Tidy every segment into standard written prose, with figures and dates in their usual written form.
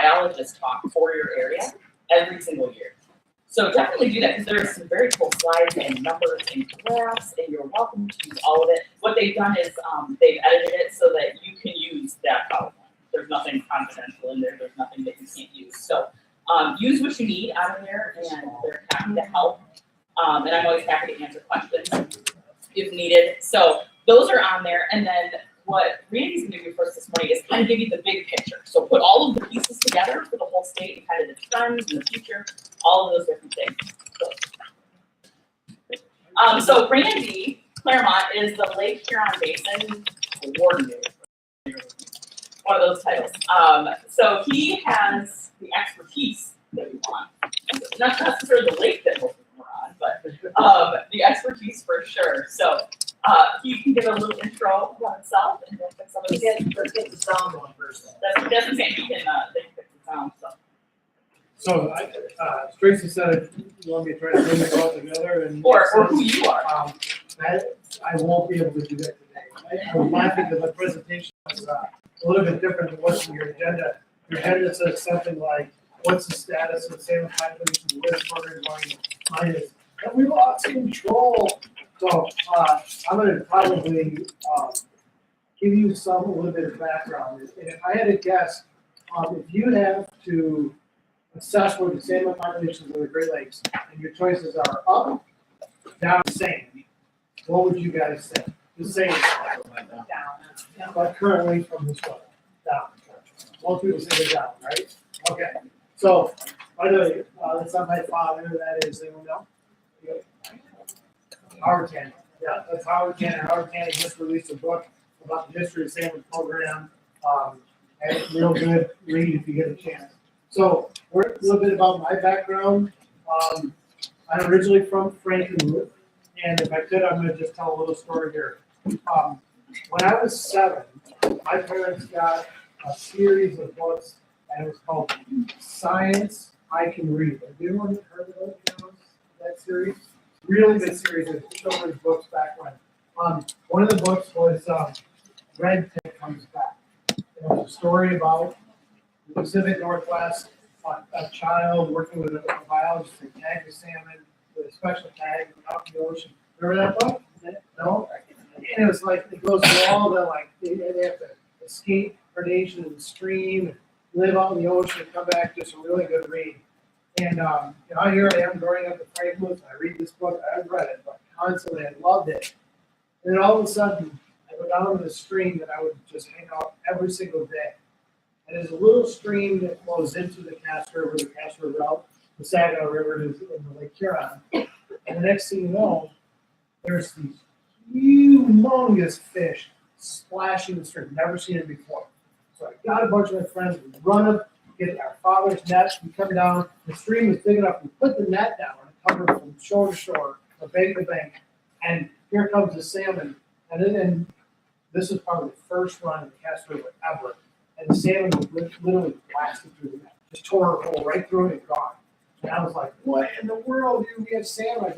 biologist talk for your area every single year. So definitely do that because there are some very cool slides and numbers and graphs, and you're welcome to use all of it. What they've done is they've edited it so that you can use that PowerPoint. There's nothing confidential in there. There's nothing that you can't use. So use what you need out of there, and they're happy to help. And I'm always happy to answer questions if needed. So those are on there. And then what Randy's going to do for us this morning is kind of give you the big picture. So put all of the pieces together for the whole state and kind of the trends in the future, all of those different things. So Randy Claramunt is the Lake Huron Basin Coordinator. One of those titles. So he has the expertise that we want. Not necessarily the lake that most people are on, but the expertise for sure. So he can give a little intro about himself, and then some of the let's get the sound on first. That's the same. He can fix the sound. So, as Tracy said, you want me to try to bring it all together and or who you are. I won't be able to do that today. I was laughing because the presentation was a little bit different than what's in your agenda. Your agenda says something like, "What's the status of salmon population? Where's the program going?" Mine is, "And we lost control." So I'm going to probably give you a little bit of background. And if I had to guess, if you have to assess where the salmon populations of the Great Lakes, and your choices are up, down, same, what would you guys say? The same. Down. But currently from this one, down. Most people say they're down, right? Okay. So, by the way, that's not my father. That is, anyone know? Howard Cannon. Yeah, that's Howard Cannon. Howard Cannon just released a book about the history of the salmon program. And it's real good read if you get a chance. So, a little bit about my background. I'm originally from Frankenmuth, and if I could, I'm going to just tell a little story here. When I was 7, my parents got a series of books, and it was called Science I Can Read. Have you ever heard of that series? Really good series of children's books back when. One of the books was Red Tip Comes Back. It was a story about the Pacific Northwest, a child working with a biologist to tag the salmon with a special tag out in the ocean. Remember that book? No? And it was like, it goes through all the, like, they have to escape predation in the stream, and live out in the ocean, and come back, just a really good read. And here I am growing up in Frankenmuth. I read this book. I've read it, but constantly I loved it. And then all of a sudden, I go down to the stream that I would just hang out every single day. And there's a little stream that flows into the Cass River, route, the Saginaw River is in the Lake Huron. And the next thing you know, there's these humongous fish splashing the stream. Never seen it before. So I got a bunch of my friends, we run up, get our father's net, we come down, the stream is big enough, we put the net down and cover it from shore to shore, from bank to bank, and here comes the salmon. And then this is probably the first run in the Cass River ever, and the salmon was literally blasted through the net, just tore a hole right through it and gone. And I was like, what in the world do we have salmon?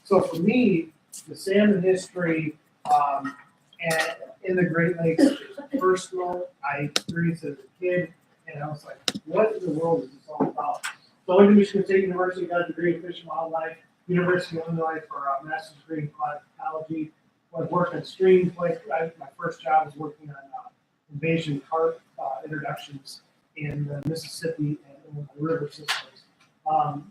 So for me, the salmon history and in the Great Lakes is personal. I experienced it as a kid. And I was like, what in the world is this all about? So I went to Michigan State University, got a degree in fish and wildlife, University of Illinois for a master's degree in ecology. I worked on streams. My first job was working on invasion carp introductions in the Mississippi and the river systems.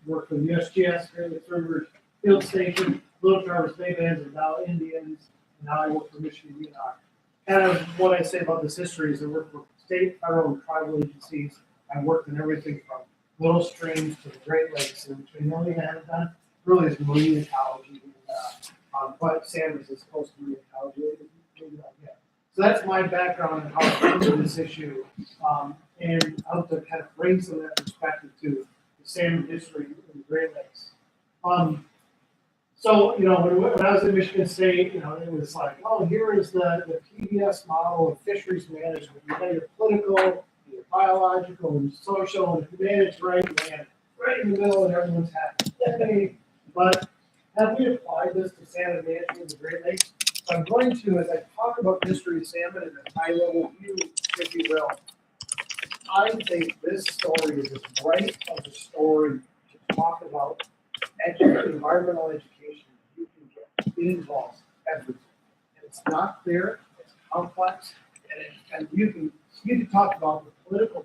Worked for the USGS, Great Lakes River Field Station, Little Traverse Bay Bands, and now Indians. And now I work for Michigan DNR. Kind of what I say about this history is I work for state, federal, and tribal agencies. I worked in everything from little streams to the Great Lakes, and between the only thing I haven't done really is marine ecology. But salmon is as close to marine ecology as maybe not yet. So that's my background on how I come to this issue, and how to kind of bring some of that perspective to the salmon history in the Great Lakes. So, when I was at Michigan State, it was like, oh, here is the PBS model of fisheries management. You got your political, your biological, and social, and if you manage right, you land right in the middle, and everyone's happy. But have we applied this to salmon management in the Great Lakes? So I'm going to, as I talk about the history of salmon in a high-level view, if you will. I think this story is as bright of a story to talk about environmental education you can get. It involves everything. And it's not clear, it's complex, and you can talk about the political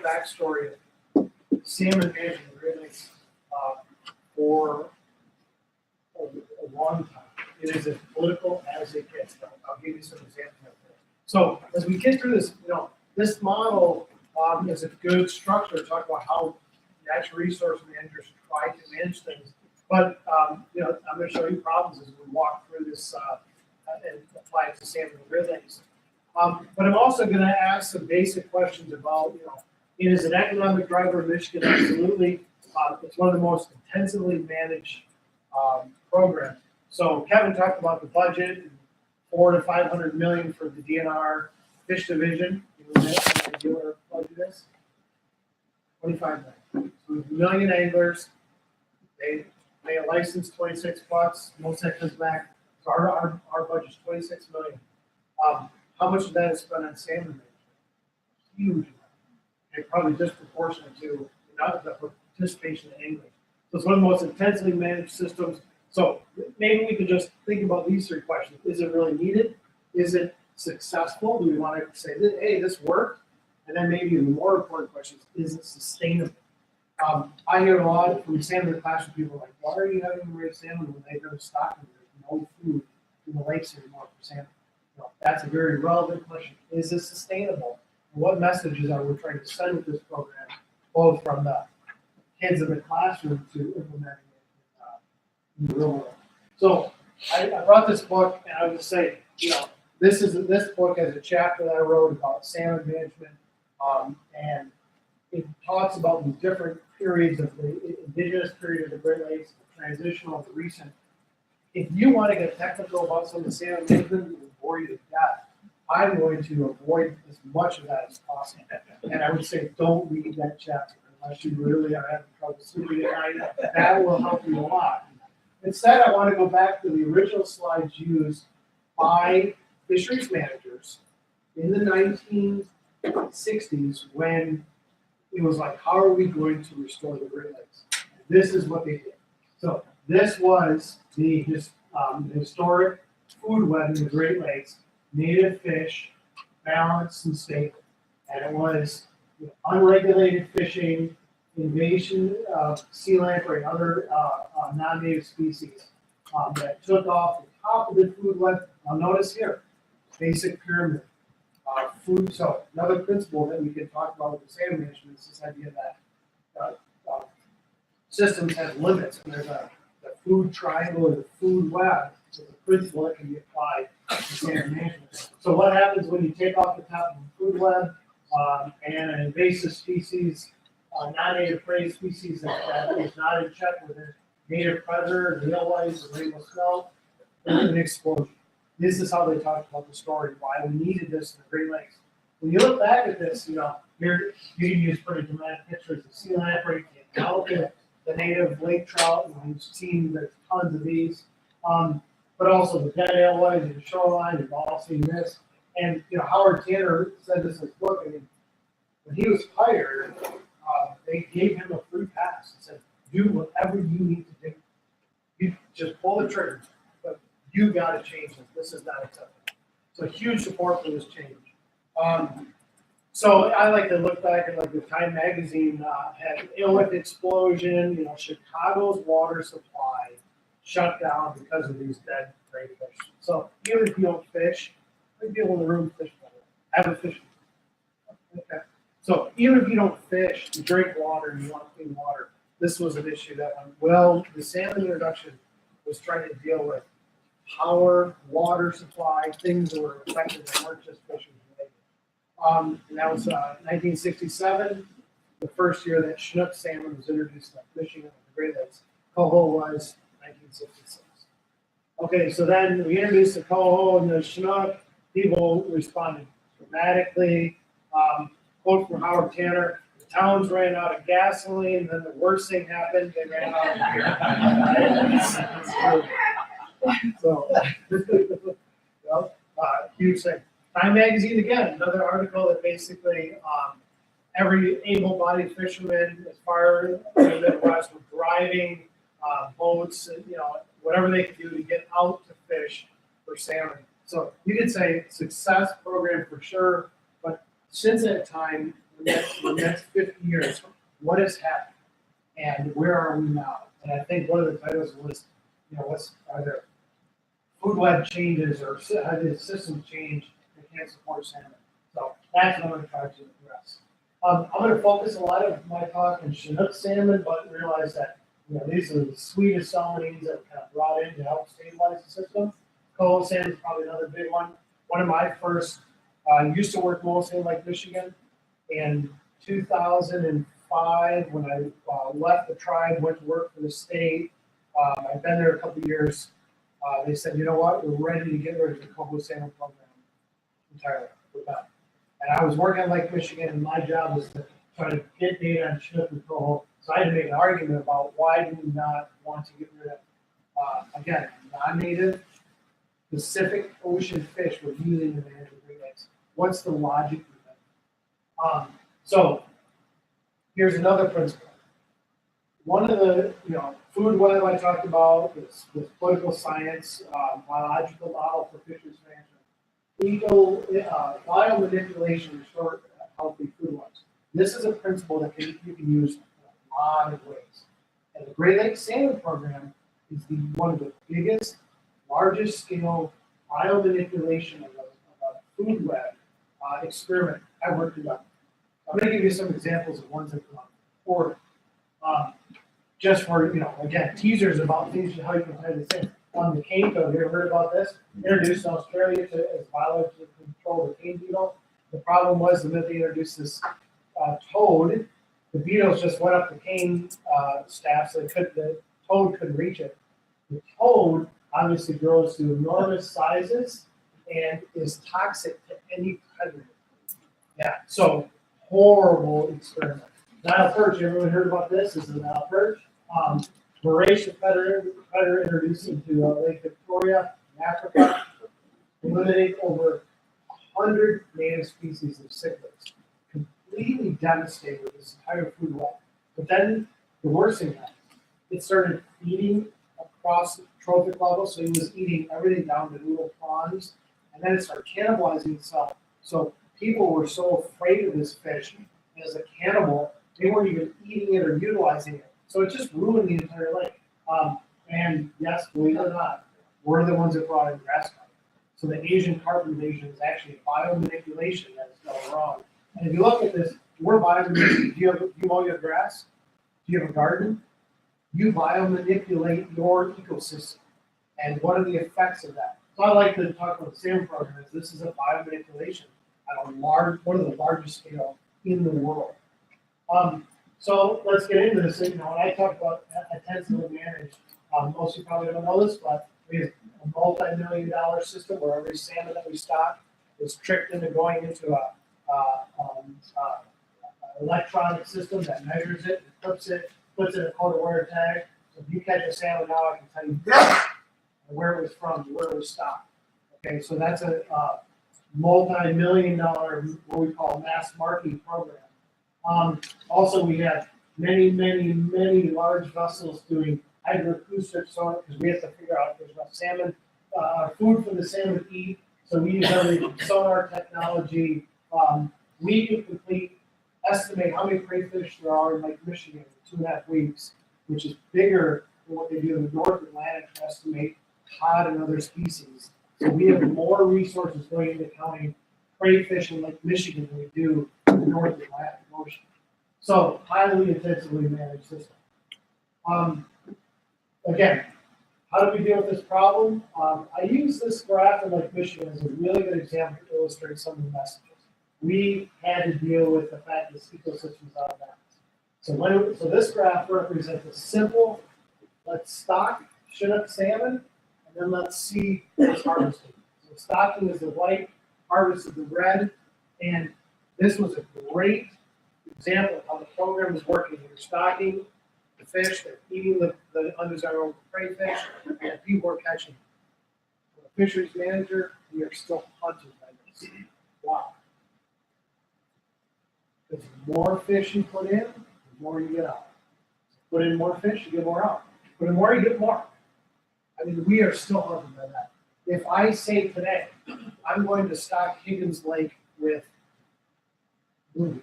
backstory of salmon management really for a long time. It is as political as it gets. I'll give you some examples of that. So as we get through this, this model is a good structure to talk about how natural resource managers try to manage things. But I'm going to show you problems as we walk through this and apply it to salmon and Great Lakes. But I'm also going to ask some basic questions about, it is an economic driver in Michigan, absolutely. It's one of the most intensively managed programs. So Kevin talked about the budget, $400 to $500 million for the DNR fish division. You know what ideal budget is? 25 million. So we have a million anglers. They pay a license $26. Most of that comes back. So our budget's $26 million. How much of that is spent on salmon management? Huge amount. And probably disproportionate to the participation in angling. So it's one of the most intensely managed systems. So maybe we could just think about these three questions. Is it really needed? Is it successful? Do we want to say, hey, this worked? And then maybe the more important question is it sustainable? I hear a lot from salmon in the classroom, people are like, why are you having to raise salmon when they go to stocking? There's no food in the lakes anymore for salmon. Well, that's a very relevant question. Is it sustainable? And what messages are we trying to send with this program, both from the kids in the classroom to implementing it in the real world? So I brought this book, and I would just say, this book has a chapter that I wrote about salmon management, and it talks about the different periods of the indigenous period of the Great Lakes, the transitional, the recent. If you want to get technical about some of the salmon management, it will bore you to death. I'm going to avoid as much of that as possible. And I would say don't read that chapter unless you really are having trouble sleeping at night. That will help you a lot. Instead, I want to go back to the original slides used by fisheries managers in the 1960s when it was like, how are we going to restore the Great Lakes? This is what they did. So this was the historic food web in the Great Lakes, native fish, balanced and stable. And it was unregulated fishing, invasion of sea lamprey and other non-native species that took off the top of the food web. Now notice here, basic pyramid. Food, so another principle that we can talk about with the salmon management is this idea that systems have limits. And there's the food triangle or the food web. So the principle that can be applied to salmon management. So what happens when you take off the top of the food web and an invasive species, non-native prey species that is not in check with a native predator, the alewives, the rainbow smelt, there's an explosion. This is how they talked about the story, why we needed this in the Great Lakes. When you look back at this, here you can use pretty dramatic pictures of sea lamprey, now look at the native lake trout, and we've seen there's tons of these, but also the dead alewives in the shoreline, you've all seen this. And Howard Tanner said this in his book, when he was hired, they gave him a free pass and said, do whatever you need to do. You just pull the trigger. You got to change this. This is not acceptable. So huge support for this change. So I like to look back at the Time magazine had an alewife explosion. Chicago's water supply shut down because of these dead crayfish. So even if you don't fish, maybe people in the room fish better. Have a fishing. Okay. So even if you don't fish, you drink water and you want clean water. This was an issue that the salmon introduction was trying to deal with power, water supply, things that were affected that weren't just fishing related. And that was 1967, the first year that Chinook salmon was introduced to fishing in the Great Lakes. Coho was 1966. Okay, so then we introduced the Coho and the Chinook. People responded dramatically. Quote from Howard Tanner: "The towns ran out of gasoline, then the worst thing happened, they ran out of beer." So, huge thing. Time Magazine, again, another article that basically every able-bodied fisherman, as far as the Midwest, were driving boats, and, whatever they could do to get out to fish for salmon. So you could say success program for sure, but since that time, the next 50 years, what has happened, and where are we now? And I think one of the titles was, are there food web changes or how did the system change that can't support salmon? So that's what I'm going to try to address. I'm going to focus a lot of my talk on Chinook salmon, but realize that these are the sweetest salmonines that were kind of brought in to help stabilize the system. Coho salmon is probably another big one. One of my first, used to work mostly in Lake Michigan. In 2005, when I left the tribe, went to work for the state, I've been there a couple of years. They said, you know what, we're ready to get rid of the coho salmon program entirely. We're done. And I was working in Lake Michigan, and my job was to try to get data on Chinook and coho. So I had to make an argument about why do we not want to get rid of, again, non-native, Pacific Ocean fish we're using to manage the Great Lakes. What's the logic of that? So here's another principle. One of the, food web I talked about, this political science, biological model for fish expansion, biomanipulation restore healthy food webs. This is a principle that you can use in a lot of ways. And the Great Lakes Salmon Program is one of the biggest, largest scale biomanipulation of a food web experiment I've worked on. I'm going to give you some examples of ones that come up forward. Just for, again, teasers about things, how you can play the same. On the cane toad, you ever heard about this? Introduced in Australia as biology to control the cane beetle. The problem was the minute they introduced this toad, the beetles just went up the cane staff, so the toad couldn't reach it. The toad obviously grows to enormous sizes and is toxic to any predator. Yeah, so horrible experiment. Nile perch, everyone heard about this? This is a Nile perch. Voracious predator introduced into Lake Victoria in Africa, eliminating over 100 native species of cichlids. Completely devastated this entire food web. But then the worst thing happened. It started feeding across the trophic level, so it was eating everything down to little prawns, and then it started cannibalizing itself. So people were so afraid of this fish as a cannibal, they weren't even eating it or utilizing it. So it just ruined the entire lake. And yes, believe it or not, we're the ones that brought in grass carp. So the Asian carp invasion is actually biomanipulation that is going wrong. And if you look at this, we're biomanipulating. Do you mow your grass? Do you have a garden? You biomanipulate your ecosystem. And what are the effects of that? So I like to talk about the salmon program. This is a biomanipulation at one of the largest scale in the world. So let's get into this. When I talk about intensively managed, most of you probably don't know this, but we have a multi-million-dollar system where every salmon that we stock is tricked into going into a electronic system that measures it, puts it in a code wire tag. So if you catch a salmon now, I can tell you where it was from, where it was stocked. Okay, so that's a multi-million-dollar, what we call mass marketing program. Also, we have many large vessels doing hydroacoustic sonar because we have to figure out if there's enough salmon, food for the salmon to eat. So we use everything from sonar technology. We can estimate how many crayfish there are in Lake Michigan in 2.5 weeks, which is bigger than what they do in the North Atlantic to estimate cod and other species. So we have more resources going into counting crayfish in Lake Michigan than we do in the North Atlantic Ocean. So highly intensively managed system. Again, how do we deal with this problem? I use this graph in Lake Michigan as a really good example to illustrate some of the messages. We had to deal with the fact that this ecosystem is out of balance. So this graph represents a simple, let's stock Chinook salmon, and then let's see what's harvested. So stocking is the white, harvest is the red, and this was a great example of how the program is working. You're stocking the fish, they're eating the undesirable crayfish, and people are catching them. For a fisheries manager, we are still hunted by this. Wow. Because the more fish you put in, the more you get out. Put in more fish, you get more out. Put in more, you get more. I mean, we are still hunting by that. If I say today, I'm going to stock Higgins Lake with bluegill,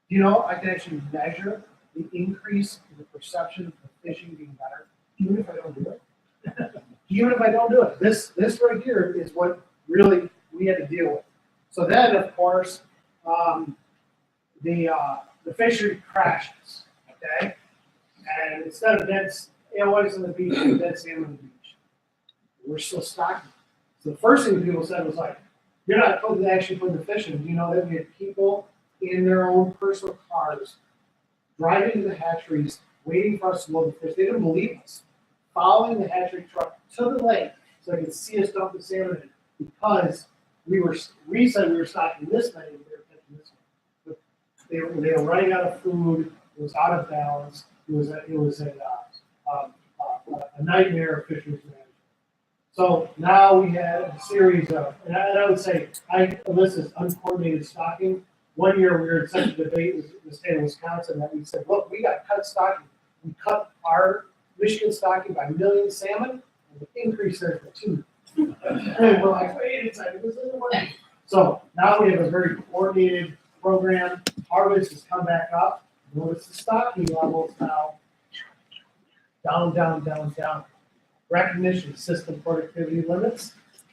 you know, I can actually measure the increase in the perception of the fishing being better, even if I don't do it. Even if I don't do it. This right here is what really we had to deal with. So then, of course, the fishery crashes, okay? And instead of dead alewives on the beach, dead salmon on the beach. We're still stocking. So the first thing people said was like, you're not actually putting the fish in. You know that we had people in their own personal cars driving to the hatcheries, waiting for us to load the fish. They didn't believe us. Following the hatchery truck to the lake so they could see us dump the salmon in because we said we were stocking this many, and they were catching this many. But they were running out of food. It was out of balance. It was a nightmare of fisheries management. So now we had a series of, and I would say, this is uncoordinated stocking. One year we were in such a debate with the state of Wisconsin that we said, look, we got cut stocking. We cut our Michigan stocking by 1 million salmon, and the increase there for 2. And we're like, wait a second, this isn't working. So now we have a very coordinated program. Harvest has come back up. Notice the stocking levels now down, down, down, down. Recognition system productivity limits,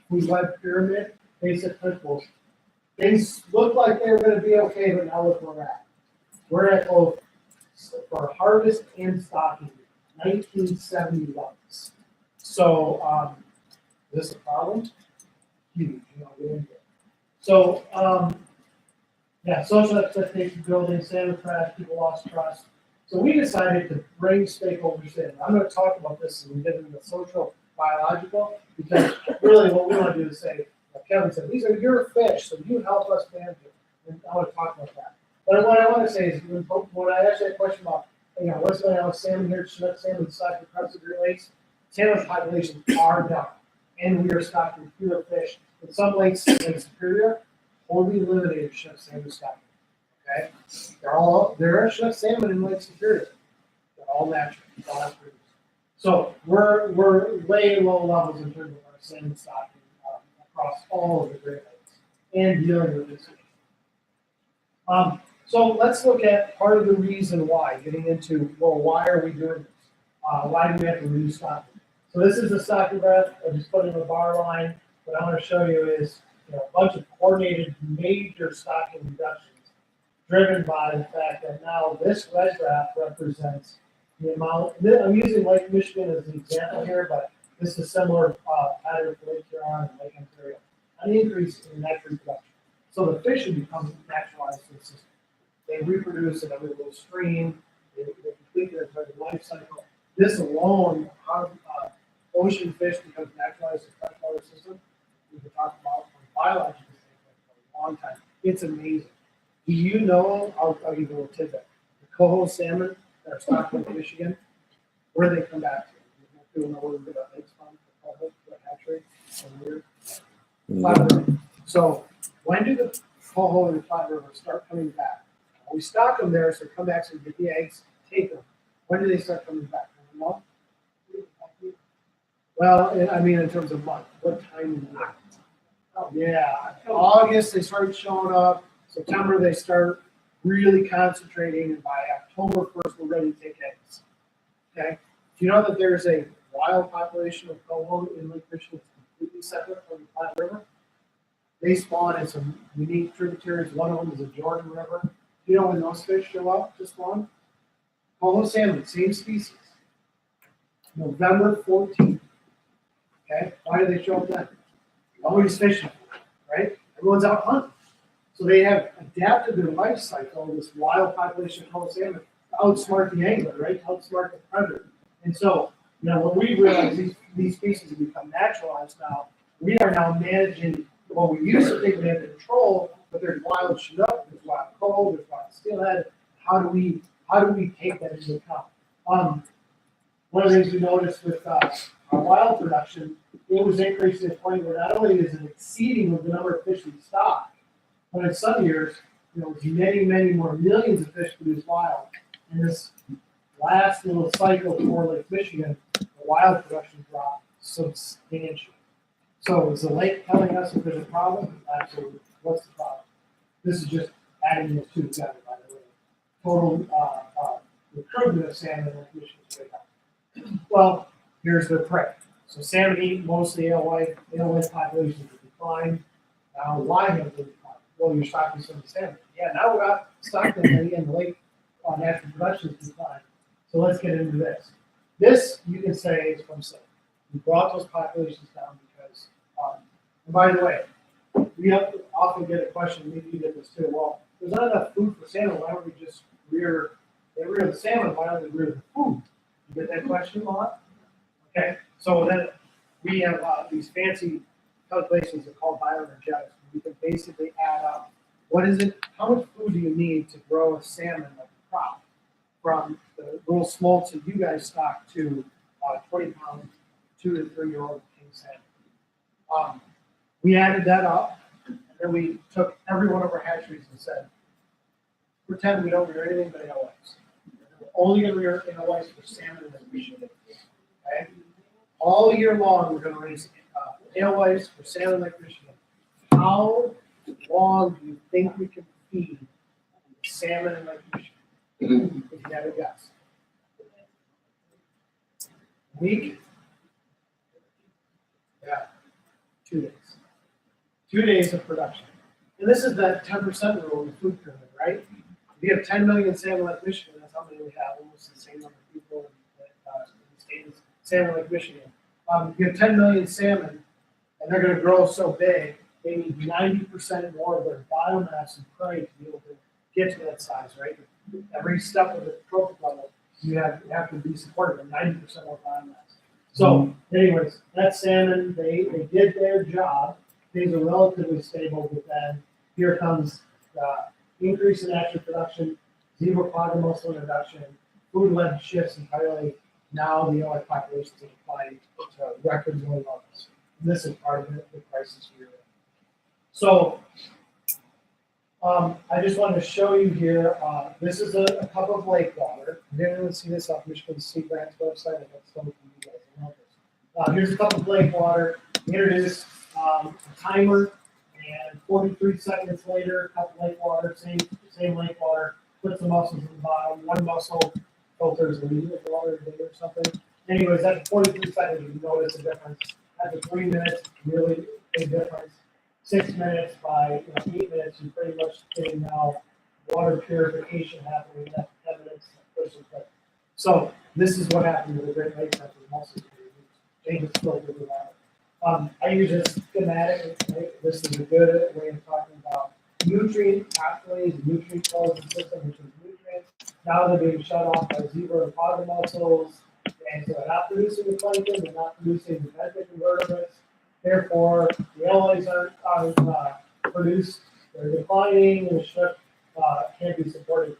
food web pyramid, basic principles. Things look like they were going to be okay, but now look where we're at. We're at both for harvest and stocking, 1970 levels. So, is this a problem? Huge, So, social expectation building, salmon crash, people lost trust. So we decided to bring stakeholders in. I'm going to talk about this as we get into the social biological, because really what we want to do is say, like Kevin said, these are your fish, so you help us manage it. And I want to talk about that. But what I want to say is, when I asked that question about, what's going on with salmon here, Chinook salmon, stocked across the Great Lakes, salmon populations are down, and we are stocking fewer fish. In some lakes in Superior, wholly eliminated Chinook salmon stocking. Okay, there are Chinook salmon in Lake Superior. They're all natural, all that's produced. So we're laying low levels in terms of our salmon stocking across all of the Great Lakes and dealing with this. So let's look at part of the reason why. Getting into why are we doing this? Why do we have to reduce stocking? So this is a stocking graph. I just put in a bar line. What I want to show you is a bunch of coordinated major stocking reductions, driven by the fact that now this red graph represents the amount. I'm using Lake Michigan as an example here, but this is similar pattern for Lake Huron and Lake Ontario. An increase in net reproduction. So the fish become naturalized to the system. They reproduce in every little stream. They complete their entire life cycle. This alone, how ocean fish becomes naturalized to the freshwater system, we can talk about from biological standpoint for a long time. It's amazing. Do you know, I'll give you a little tidbit, the coho salmon that are stocked in Michigan, where they come back to? You know where we get our eggs from, the coho, the hatchery, Flat River. So when do the coho and the Flat River start coming back? We stock them there, so come back so we get the eggs, take them. When do they start coming back? In a month? Well, I mean in terms of month, what time? Yeah, August they start showing up. September they start really concentrating, and by October 1st we're ready to take eggs. Okay? Do you know that there's a wild population of coho in Lake Michigan that's completely separate from the Platte River? They spawn in some unique tributaries. One of them is the Jordan River. Do you know when those fish show up to spawn? Coho salmon, same species. November 14th. Okay? Why do they show up then? Nobody's fishing, right? Everyone's out hunting. So they have adapted their life cycle, this wild population of coho salmon, to outsmart the angler, right? To outsmart the predator. And so, when we realize these species have become naturalized now, we are now managing what we used to think we had control, but there's wild Chinook, there's wild coho, there's wild steelhead. How do we take that into account? One of the things we noticed with our wild production it was increasing to the point where not only is it exceeding the number of fish we stock, but in some years, there's many, many more millions of fish produced wild. And this last little cycle for Lake Michigan, the wild production dropped substantially. So is the lake telling us if there's a problem? Absolutely. What's the problem? This is just adding those two together, by the way. Total recruitment of salmon in Lake Michigan is way down. Well, here's their prey. So salmon eat mostly alewife. Alewife populations have declined. Now, why have they declined? Well, you're stocking some salmon. Yeah, now we're not stocking them in the lake. Natural production is declined. So let's get into this. This, you can say, is from salmon. We brought those populations down because, and by the way, we often get a question, maybe you get this too, well, there's not enough food for salmon, why don't we just rear the salmon, why don't we rear the food? You get that question a lot? Okay, so then we have these fancy calculations that are called bioenergetics. We can basically add up how much food do you need to grow a salmon like a crop from the little smolts that you guys stock to 20-pound, 2 to 3 year old king salmon. We added that up, and then we took every one of our hatcheries and said, pretend we don't rear anything but alewives. We're only going to rear alewives for salmon and fish. Okay? All year long, we're going to raise alewives for salmon like Michigan. How long do you think we can feed salmon and like Michigan? If you had a guess. A week? Yeah. 2 days. 2 days of production. And this is that 10% rule in the food pyramid, right? If you have 10 million salmon like Michigan, that's how many we have, almost the same number of people in the state as salmon like Michigan. You have 10 million salmon, and they're going to grow so big, they need 90% more of their biomass and prey to be able to get to that size, right? Every step of the trophic level, you have to be supported with 90% more biomass. So, anyways, that salmon, they did their job. Things are relatively stable, but then here comes the increase in natural production, zero quagga mussel introduction, food-led shifts entirely. Now the alewife populations have declined to record low levels. And this is part of the crisis we're in. So I just wanted to show you here, this is a cup of lake water. You're going to see this off Michigan Sea Grant's website. I have some of you guys know this. Here's a cup of lake water. We introduced a timer, and 43 seconds later, cup of lake water, same lake water, put some mussels in the bottom. One mussel filters a liter of water a day or something. Anyways, after 43 seconds, you notice a difference. After 3 minutes, really big difference. 6 minutes by 8 minutes, you're pretty much getting now water purification happening. After 10 minutes, so this is what happened to the Great Lakes after the mussels were removed. They just filtered it out. I use a schematic. Right? This is a good way of talking about nutrient pathways, nutrient flows in the system, which is nutrients. Now they're being shut off by zebra and quagga mussels, and so they're not producing the plankton, they're not producing the benthic invertebrates. Therefore, the alewives aren't produced, they're declining, and the shrimp can't be supported.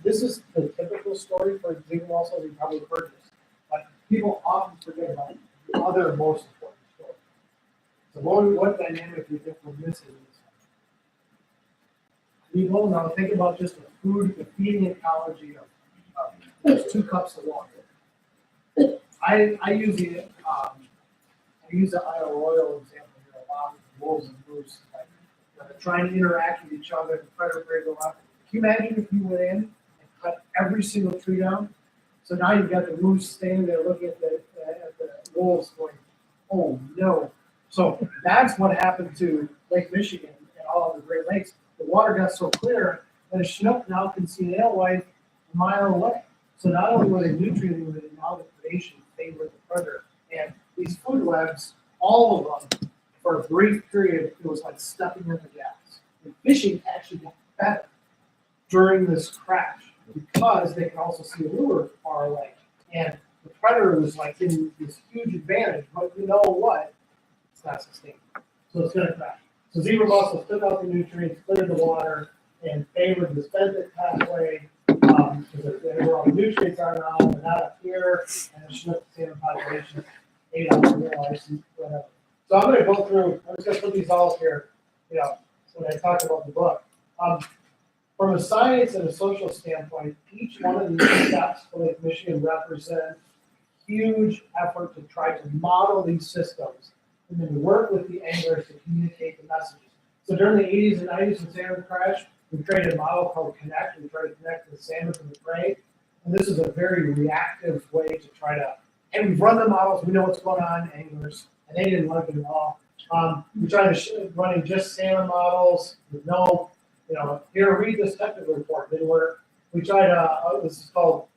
This is the typical story for zebra mussels. You've probably heard this, but people often forget about the other most important story. So what dynamic do you think we're missing in this one? People now think about just the feeding ecology of those 2 cups of water. I use the Isle Royal example here a lot with wolves and moose, like trying to interact with each other, the predator prey go up. Can you imagine if you went in and cut every single tree down? So now you've got the moose standing there looking at the wolves going, oh no. So that's what happened to Lake Michigan and all of the Great Lakes. The water got so clear that a Chinook now can see an alewife a mile away. So not only were they nutrient limited, now the predation favored the predator. And these food webs, all of them, for a brief period, it was like stepping in the gas. And fishing actually got better during this crash because they could also see a lure far away. And the predator was like getting this huge advantage, but you know what? It's not sustainable. So it's going to crash. So zebra mussels took out the nutrients, cleared the water, and favored this benthic pathway because where all the nutrients are now, they're not up here, and the Chinook salmon population ate out the alewives So I'm gonna go through, I'm just gonna put these all here, you know, when I talk about the book. From a science and a social standpoint, each one of these steps for Lake Michigan represent huge effort to try to model these systems and then work with the anglers to communicate the messages. So during the 80s and 90s when salmon crashed, we created a model called Connect. We tried to connect the salmon to the prey. And this is a very reactive way to try to, and we've run the models, we know what's going on, anglers, and they didn't like it at all. We tried to running just salmon models with no, you know, here, read this technical report, didn't work. We tried, this is called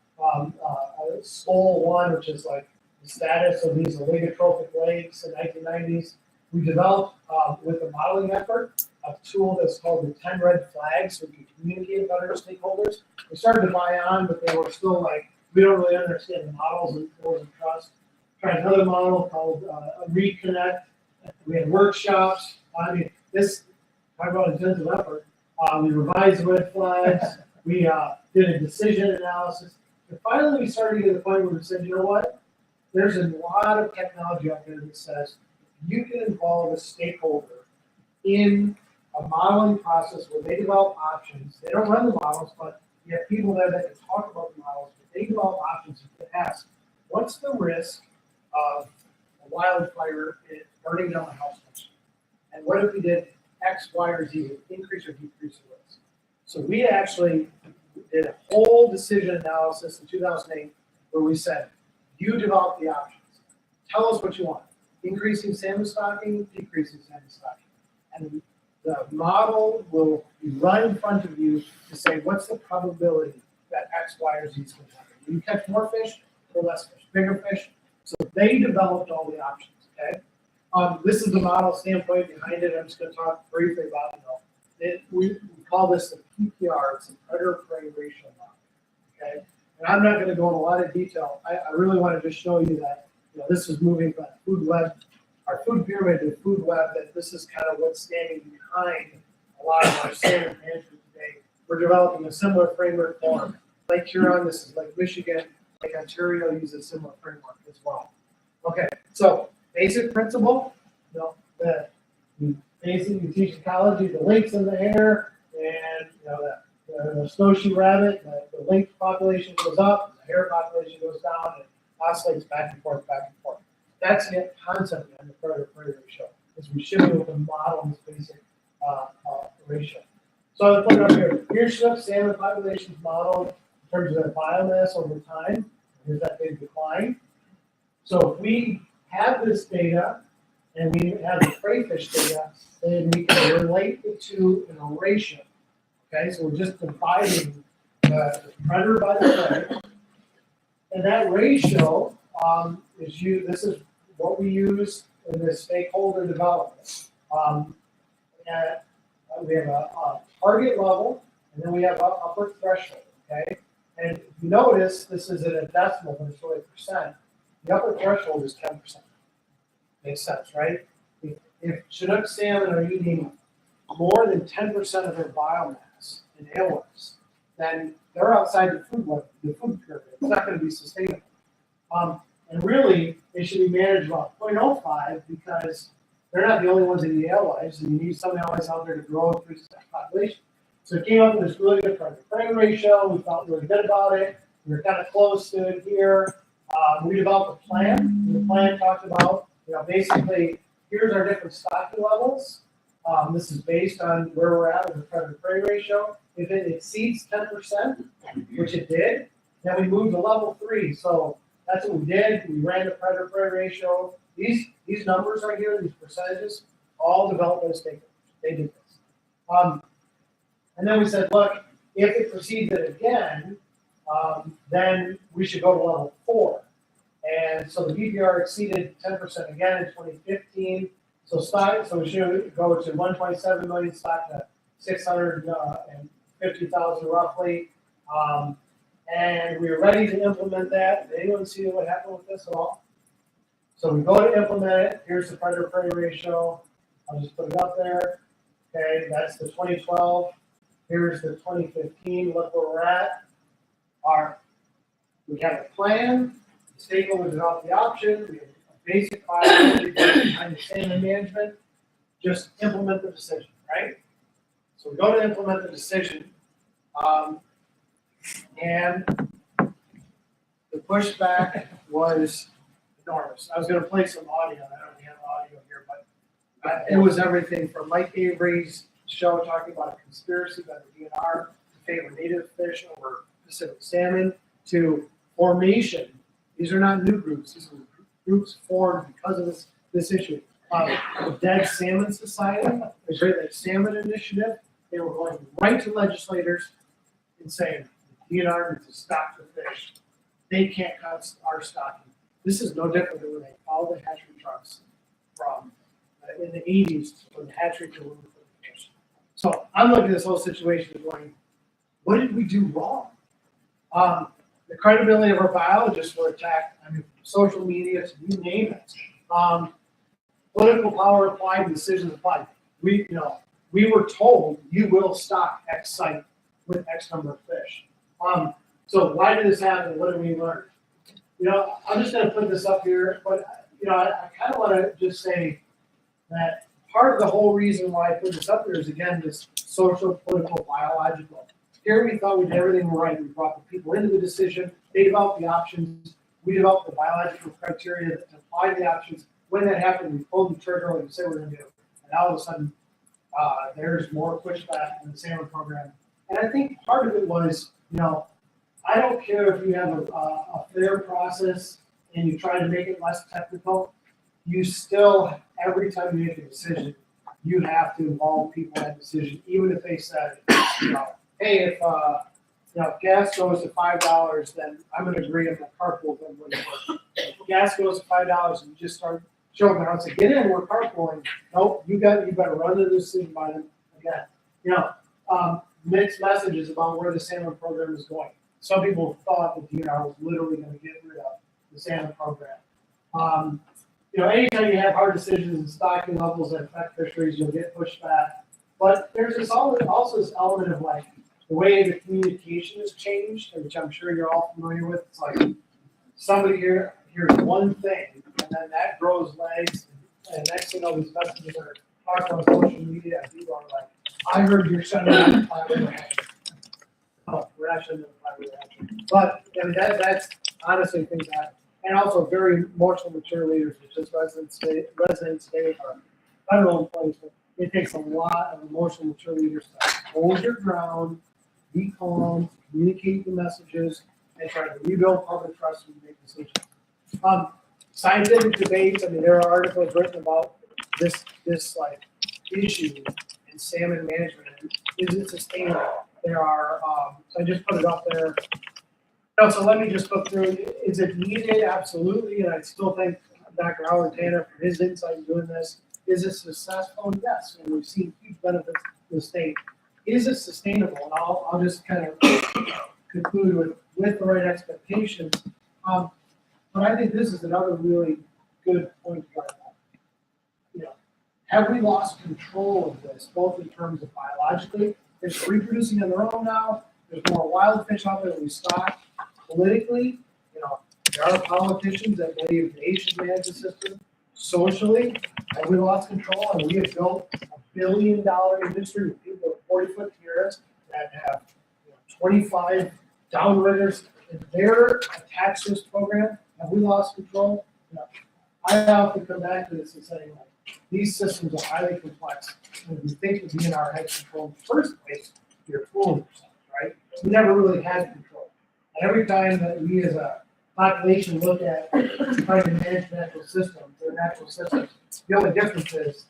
SCOL 1, which is like the status of these oligotrophic lakes in the 1990s. We developed, with the modeling effort, a tool that's called the 10 red flags, so we can communicate with other stakeholders. We started to buy on, but they were still like, we don't really understand the models and there wasn't trust. Tried another model called Reconnect. We had workshops. I mean, this, talk about intensive effort. We revised the red flags. We did a decision analysis. And finally, we started to get to the point where we said, you know what? There's a lot of technology out there that says you can involve a stakeholder in a modeling process where they develop options. They don't run the models, but you have people there that can talk about the models. But they develop options and ask, what's the risk of a wildfire burning down a house? And what if we did X, Y, or Z, increase or decrease the risk? So we actually did a whole decision analysis in 2008 where we said, you develop the options. Tell us what you want. Increasing salmon stocking, decreasing salmon stocking. And the model will be right in front of you to say, what's the probability that X, Y, or Z is going to happen? Will you catch more fish or less fish, bigger fish? So they developed all the options, okay? This is the model standpoint behind it. I'm just going to talk briefly about, we call this the PPR. It's a predator-prey ratio model, okay? And I'm not going to go in a lot of detail. I really wanted to show you that, this is moving from food web, our food pyramid to food web, that this is kind of what's standing behind a lot of our salmon management today. We're developing a similar framework for Lake Huron. This is Lake Michigan. Lake Ontario uses a similar framework as well. Okay, so basic principle, you teach ecology, the links in the air, and the snowshoe rabbit, the link population goes up, the hare population goes down, and oscillates back and forth, back and forth. That's the concept in the predator-prey ratio, is we should be able to model this basic ratio. So I put it up here. Here's the salmon populations modeled in terms of their biomass over time. Here's that big decline. So if we have this data and we have the crayfish data, then we can relate the two in a ratio. Okay, so we're just dividing the predator by the prey. And that ratio this is what we use in the stakeholder development. We have a target level, and then we have an upper threshold, okay? And if you notice, this is in a decimal, but it's really percent. The upper threshold is 10%. Makes sense, right? If Chinook salmon are eating more than 10% of their biomass in alewives, then they're outside the food pyramid. It's not going to be sustainable. And really, they should be managed about 0.05 because they're not the only ones in the alewives, and you need some alewives out there to grow and increase that population. So it came up with this really good predator-prey ratio. We felt really good about it. We were kind of close to it here. We developed a plan. And the plan talked about, basically, here's our different stocking levels. This is based on where we're at with the predator-prey ratio. If it exceeds 10%, which it did, then we moved to level 3. So that's what we did. We ran the predator-prey ratio. These numbers right here, these percentages, all developed by stakeholders. They did this. And then we said, look, if it proceeds it again, then we should go to level 4. And so the BPR exceeded 10% again in 2015. So we should go to 127 million stock to 650,000 roughly. And we were ready to implement that. Did anyone see what happened with this at all? So we go to implement it. Here's the predator-prey ratio. I'll just put it up there. Okay, that's the 2012. Here's the 2015. Look where we're at. We have a plan. The stakeholders develop the option. We have basic biology behind the salmon management, just implement the decision, right? So we go to implement the decision, and the pushback was enormous. I was going to play some audio. I don't have audio here, but it was everything from Mike Avery's show talking about a conspiracy by the DNR to favor native fish over Pacific salmon to formation. These are not new groups. These are groups formed because of this issue. The Dead Salmon Society, the Great Lakes Salmon Initiative, they were going right to legislators and saying, the DNR needs to stop the fish. They can't cut our stocking. This is no different than when they followed the hatchery trucks from in the 80s when the hatchery to remove the fish. So I'm looking at this whole situation and going, what did we do wrong? The credibility of our biologists were attacked. I mean, social media, you name it. Political power applied, decisions applied. We were told you will stock X site with X number of fish. So why did this happen? What did we learn? I'm just going to put this up here, but I kind of want to just say that part of the whole reason why I put this up here is again this social, political, biological. Here we thought we did everything right. We brought the people into the decision. They developed the options. We developed the biological criteria to apply the options. When that happened, we pulled the trigger like we said we're going to do. And all of a sudden, there's more pushback in the salmon program. And I think part of it was, I don't care if you have a fair process and you try to make it less technical, you still, every time you make a decision, you have to involve people in that decision, even if they said, hey, if gas goes to $5, then I'm going to agree on the carpool thing wouldn't work. If gas goes to $5 and you just start showing them how to say, get in, we're carpooling. Nope, you better run the decision by them again. Mixed messages about where the salmon program is going. Some people thought the DNR was literally going to get rid of the salmon program. Anytime you have hard decisions and stocking levels that affect fisheries, you'll get pushback. But there's also this element of like the way the communication has changed, which I'm sure you're all familiar with. It's like somebody hears one thing, and then that grows legs, and next thing you know, these messages are talked on social media, and people are like, I heard you're shutting down the five-river hatchery. Oh, we're not shutting down the five-river hatchery. But that's honestly things happen. And also very emotional mature leaders, which is residents today are federal employees, but it takes a lot of emotional mature leaders to hold your ground, be calm, communicate the messages, and try to rebuild public trust and make decisions. Scientific debates, there are articles written about this like issue in salmon management. Is it sustainable? There are, so I just put it up there. So let me just go through. Is it needed? Absolutely. And I still thank Dr. Howard Tanner for his insight in doing this. Is it successful? Yes. And we've seen huge benefits to the state. Is it sustainable? And I'll just kind of conclude with the right expectations. But I think this is another really good point to drive out. Have we lost control of this, both in terms of biologically, fish reproducing on their own now, there's more wild fish out there than we stock. Politically, there are politicians that believe they should manage the system. Socially, have we lost control? And we have built $1 billion industry with people with 40-foot piers that have 25 downriggers. If they're attached to this program, have we lost control? I often come back to this and say, these systems are highly complex. And if you think the DNR had control in the first place, you're fooling yourself, right? We never really had control. And every time that we as a population look at trying to manage natural systems, the only difference is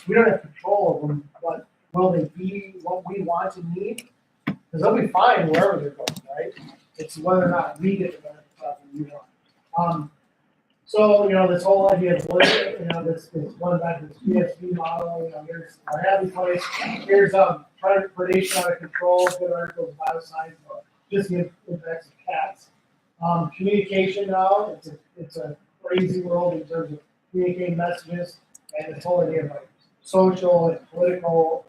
we don't have control of them, but will they be what we want and need? Because they'll be fine wherever they're going, right? It's whether or not we get the benefits of them we want. So, this whole idea of this going back to this PSV model, here's our happy place, here's predation out of control, good articles about science, just the impacts of cats. Communication now, it's a crazy world in terms of communicating messages, and this whole idea of social and political,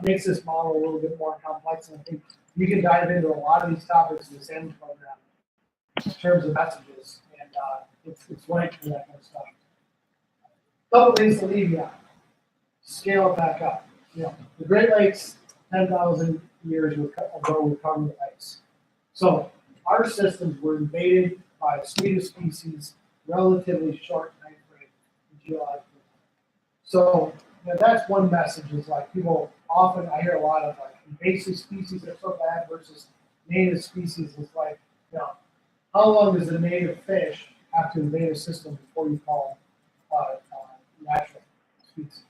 makes this model a little bit more complex, and I think you can dive into a lot of these topics in the salmon program in terms of messages, and it's right for that kind of stuff. Couple things to leave you on. Scale it back up. The Great Lakes, 10,000 years ago, were covered with ice. So our systems were invaded by a suite of species, relatively short time frame in geological. So that's one message. Is like people often I hear a lot of like invasive species are so bad versus native species. It's like how long does a native fish have to invade a system before you call natural species?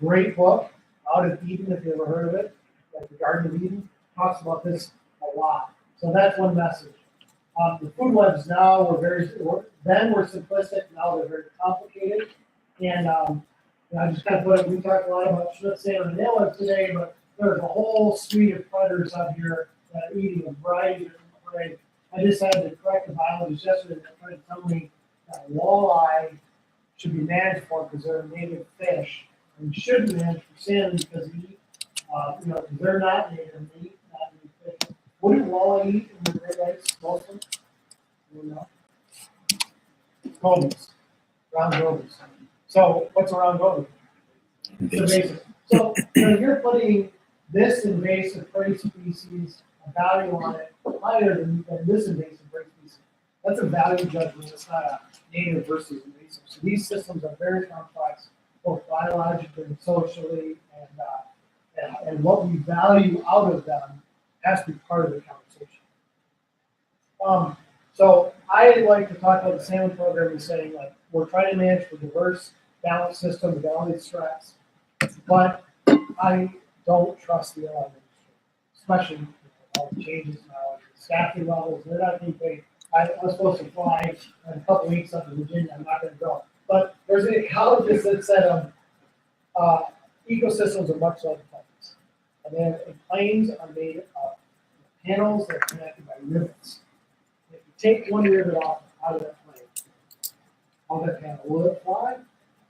Great book, Out of Eden, if you ever heard of it, like the Garden of Eden, talks about this a lot. So that's one message. The food webs now then were simplistic, now they're very complicated. And I just kind of put it, we talked a lot about Schmidt salmon and nail web today, but there's a whole suite of predators out here that are eating a variety of different prey. I just had to correct the biologist yesterday that tried to tell me that walleye should be managed for because they're a native fish, and shouldn't be managed for salmon because they eat, because they're not native, they eat not native fish. What do walleye eat in the Great Lakes mostly? Gobies, round gobies. So what's a round goby? Invasive. So you're putting this invasive prey species, a value on it higher than this invasive prey species. That's a value judgment. It's not a native versus invasive. So these systems are very complex, both biologically and socially, and what we value out of them has to be part of the conversation. So I like to talk about the salmon program and saying like we're trying to manage a diverse, balanced system with all these threats, but I don't trust the airline industry, especially with all the changes now, the staffing levels. They're not being paid. I was supposed to fly in a couple weeks up to Virginia. I'm not going to go. But there's an ecologist that said ecosystems are much like planes. And then planes are made of panels that are connected by rivets. If you take one rivet off out of that plane, on that panel, will it fly?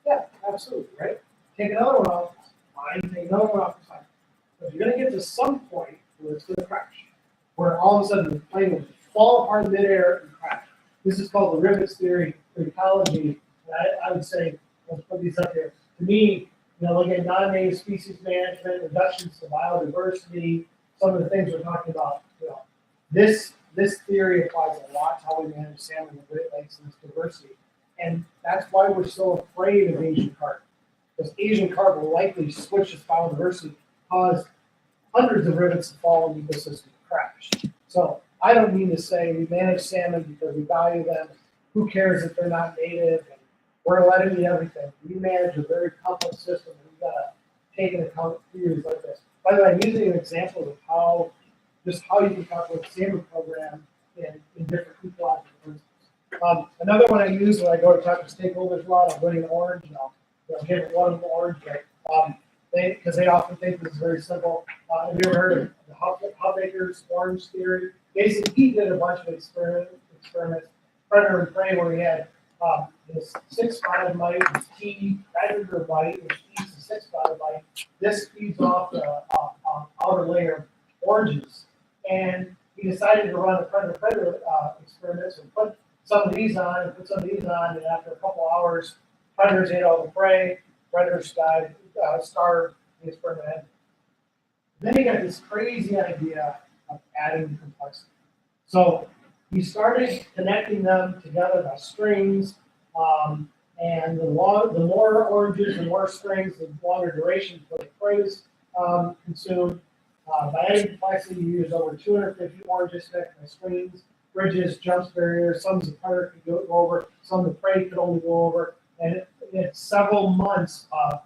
Yeah, absolutely, right? Take another one off, fine. Take another one off, fine. But you're going to get to some point where it's going to crash, where all of a sudden the plane will fall apart in midair and crash. This is called the rivets theory for ecology. And I would say, let's put these up here. To me, look at non-native species management, reductions to biodiversity, some of the things we're talking about. This theory applies a lot to how we manage salmon in the Great Lakes and its diversity. And that's why we're so afraid of Asian carp. Because Asian carp will likely switch its biodiversity, cause hundreds of rivets to fall in the ecosystem and crash. So I don't mean to say we manage salmon because we value them. Who cares if they're not native? And we're letting eat everything. We manage a very complex system, and we've got to take into account theories like this. By the way, I'm using an example of how you can talk about the salmon program in different ecological principles. Another one I use when I go to talk to stakeholders a lot, I'm putting orange, give one of them orange, because they often think this is very simple. Have you ever heard of the Huffaker's orange theory? Basically, he did a bunch of experiments, predator and prey, where he had this six-spotted mite, this T predator mite, which eats the six-spotted mite. This feeds off the outer layer of oranges. And he decided to run a predator-predator experiments and put some of these on and put some of these on, and after a couple hours, predators ate all the prey, predators died, starved, the experiment ended. Then he got this crazy idea of adding complexity. So he started connecting them together by strings, and the more oranges, the more strings, the longer duration for the prey is consumed. By adding complexity, you use over 250 oranges connected by strings, bridges, jumps, barriers. Some the predator could go over, some the prey could only go over, and it's several months of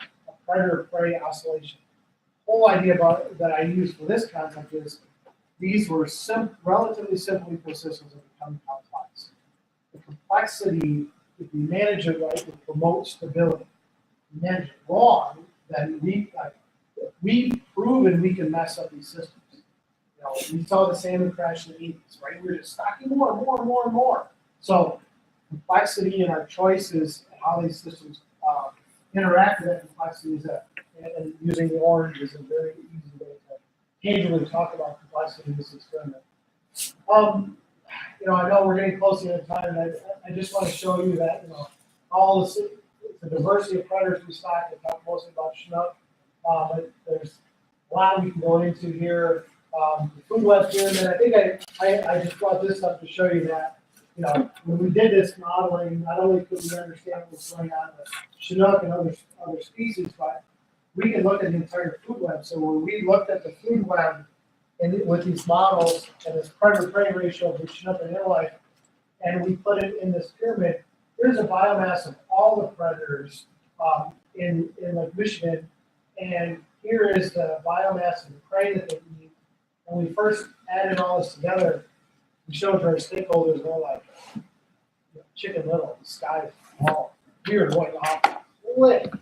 predator-prey oscillation. The whole idea that I use for this concept is these were relatively simple ecosystems that become complex. The complexity, if you manage it right, will promote stability. If you manage it wrong, then we've proven we can mess up these systems. We saw the salmon crash in the 80s, right? We were just stocking more and more and more and more. So complexity in our choices and how these systems interact with that complexity is and using the orange is a very easy way to tangibly talk about complexity in this experiment. I know we're getting close to the time, and I just want to show you that, all the diversity of predators we stock. I talked mostly about Chinook. But there's a lot we can go into here. The food web pyramid, I think I just brought this up to show you that, when we did this modeling, not only could we understand what's going on with Chinook and other species, but we can look at the entire food web. So when we looked at the food web with these models and this predator-prey ratio of the Chinook and life, and we put it in this pyramid, there's a biomass of all the predators in like Michigan, and here is the biomass of the prey that they eat. When we first added all this together, we showed to our stakeholders, they're like, Chicken Little, the sky is small. We were going off lit.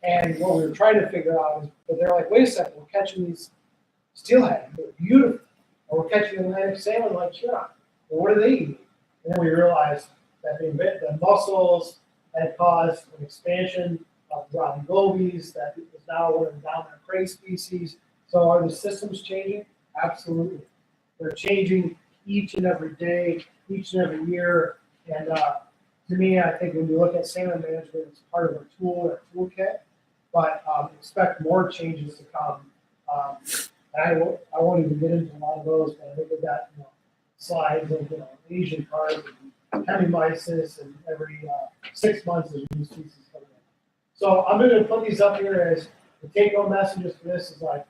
And what we were trying to figure out is, but they're like, wait a second, we're catching these steelhead, they're beautiful. Or we're catching Atlantic salmon like Huron. Well, what are they eating? And then we realized that the mussels had caused an expansion of brown gobies that is now one of the dominant prey species. So are the systems changing? Absolutely. They're changing each and every day, each and every year. And to me, I think when you look at salmon management, it's part of our toolkit. But expect more changes to come. And I won't even get into a lot of those, but I think we've got slides of Asian carp and hemimysis, and every 6 months there's new species coming in. So I'm going to put these up here as the take-home messages for this is like,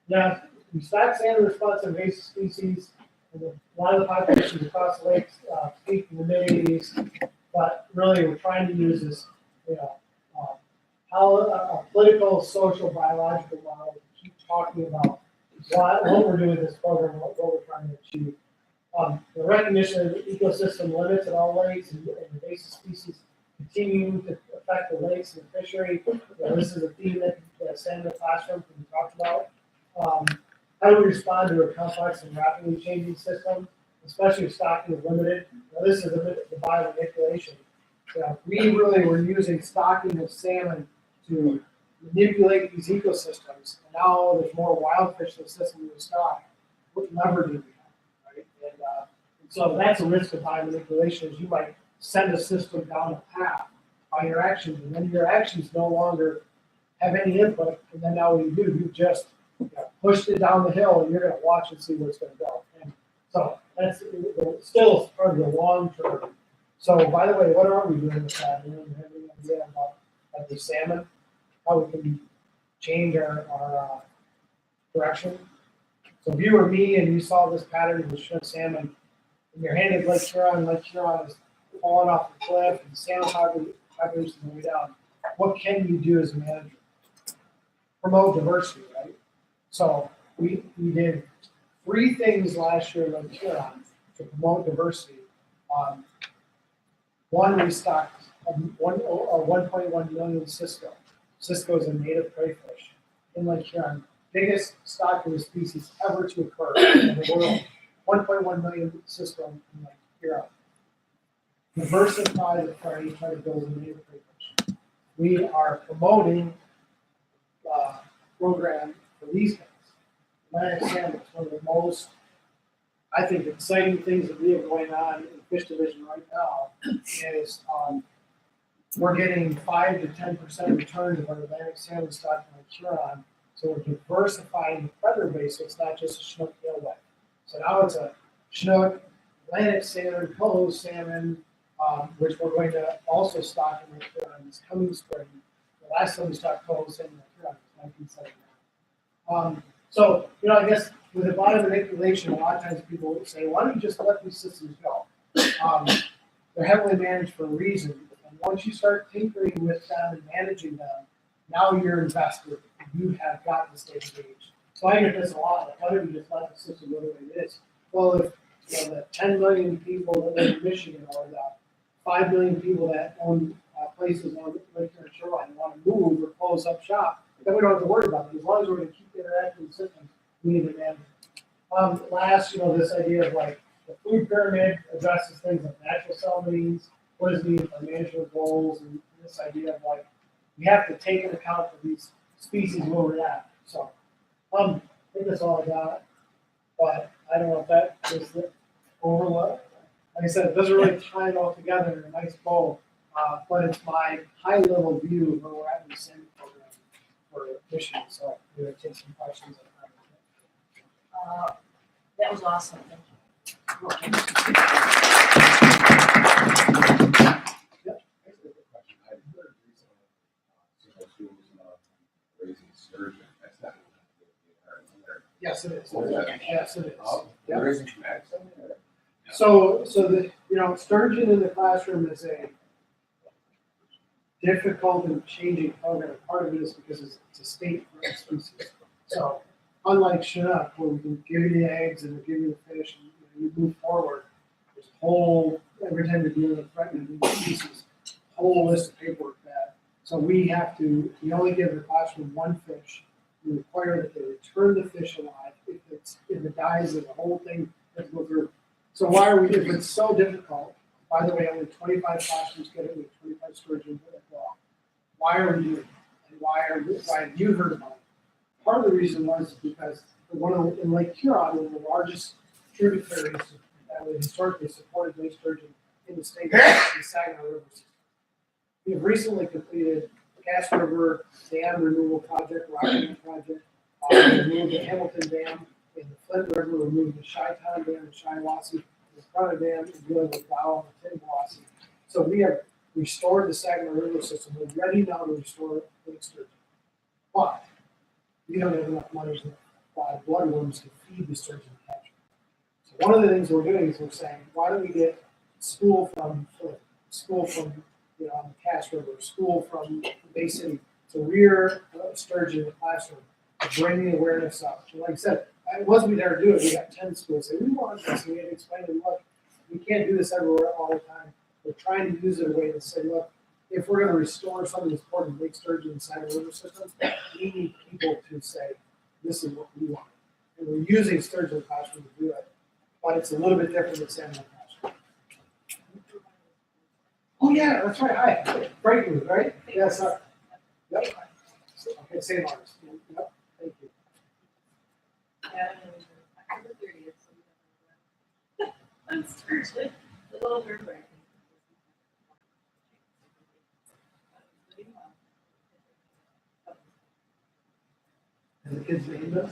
yeah, we stock salmon responsive invasive species, and a lot of the populations across the lakes peak in the mid-80s, but really we're trying to use this, how a political, social, biological model to keep talking about what we're doing with this program, what we're trying to achieve. The recognition of the ecosystem limits at all lakes and invasive species continuing to affect the lakes and the fishery. This is a theme that Salmon Classroom can be talked about. How do we respond to a complex and rapidly changing system, especially if stocking is limited? This is the biomanipulation. We really were using stocking of salmon to manipulate these ecosystems, and now there's more wild fish in the system than we stock. What lever do we have, right? And so that's a risk of biomanipulation, is you might send a system down a path by your actions, and then your actions no longer have any input, and then now what you do, you just pushed it down the hill, and you're going to watch and see where it's going to go. And so that's still part of the long term. So by the way, what are we doing with that? Anyone have any idea about the salmon? How we can change our direction? So if you were me and you saw this pattern with shrimp salmon, and you're handed Lake Huron is falling off the cliff, and the salmon population is going down, what can you do as a manager? Promote diversity, right? So we did 3 things last year in Lake Huron to promote diversity. One, we stocked 1.1 million Cisco. Cisco is a native crayfish in Lake Huron. Biggest stocking of species ever to occur in the world. 1.1 million Cisco in Lake Huron. Diversify the prey, try to build a native crayfish. We are promoting a program for these guys. Atlantic salmon is one of the most, I think, exciting things that we have going on in the fish division right now is we're getting 5 to 10% returns of our Atlantic salmon stock in Lake Huron. So we're diversifying the predator base, so it's not just a Chinook alewife. So now it's a Chinook, Atlantic salmon, coho salmon, which we're going to also stock in Lake Huron this coming spring. The last time we stocked coho salmon in Lake Huron was 1979. So, I guess with the biomanipulation, a lot of times people would say, why don't you just let these systems go? They're heavily managed for a reason. And once you start tinkering with them and managing them, now you're invested. You have got to stay engaged. So I get this a lot. Like, why don't you just let the system go the way it is? Well, if the 10 million people that live in Michigan or the 5 million people that own places on Lake Huron shoreline want to move or close up shop, then we don't have to worry about it. As long as we're going to keep interacting with systems, we need to manage it. Last, this idea of like the food pyramid addresses things like natural salmonines, what does it mean for management goals, and this idea of like we have to take into account for these species where we're at. So I think that's all I got. But I don't know if that is the overlook. Like I said, it doesn't really tie it all together in a nice bow, but it's my high level view of where we're at in the salmon program for Michigan. So we're gonna take some questions. That was awesome. Thank you. I have heard recently, several schools raising sturgeon. That's not Yes, it is. What is that? Yes, it is. they're raising from accent. So the, sturgeon in the classroom is a difficult and changing program. Part of it is because it's a state species. So unlike Chinook, where we can give you the eggs and we give you the fish and you move forward, there's a whole, every time you're dealing with threatened species, whole list of paperwork that. So we only give the classroom one fish. We require that they return the fish alive. If it dies, then the whole thing has to go through. So why are we, if it's so difficult, by the way, only 25 classrooms get it with 25 sturgeon at law. Why are we doing it? And why have you heard about it? Part of the reason was because in Lake Huron, one of the largest tributaries that was historically supported Lake sturgeon in the state, is the Saginaw River system. We have recently completed the Cass River Dam Removal Project, Rocky Dam Project. We removed the Hamilton Dam in the Flint River, removed the Chi-Town Dam, the Shiawassee, the Corona Dam, and dealing with Dow and Tinwassee. So we have restored the Saginaw River system. We're ready now to restore Lake sturgeon. But we don't have enough money to buy bloodworms to feed the sturgeon catcher. So one of the things we're doing is we're saying, why don't we get school from on the Cass River, school from Bay City to rear sturgeon in the classroom to bring the awareness up. So like I said, once we never do it, we got 10 schools say, we want this, and we had to explain to them, look, we can't do this everywhere all the time. We're trying to use it in a way to say, look, if we're going to restore something that's important, Lake sturgeon inside the river system, we need people to say, this is what we want. And we're using sturgeon in the classroom to do it, but it's a little bit different than salmon in the classroom. Oh yeah, that's right. Hi, Brighton, right? Yes, sir. Yep. Okay, same artist. Yep. Thank you. October 30th, so we have I'm spiritually a little nerve-wracking. And the kids named us?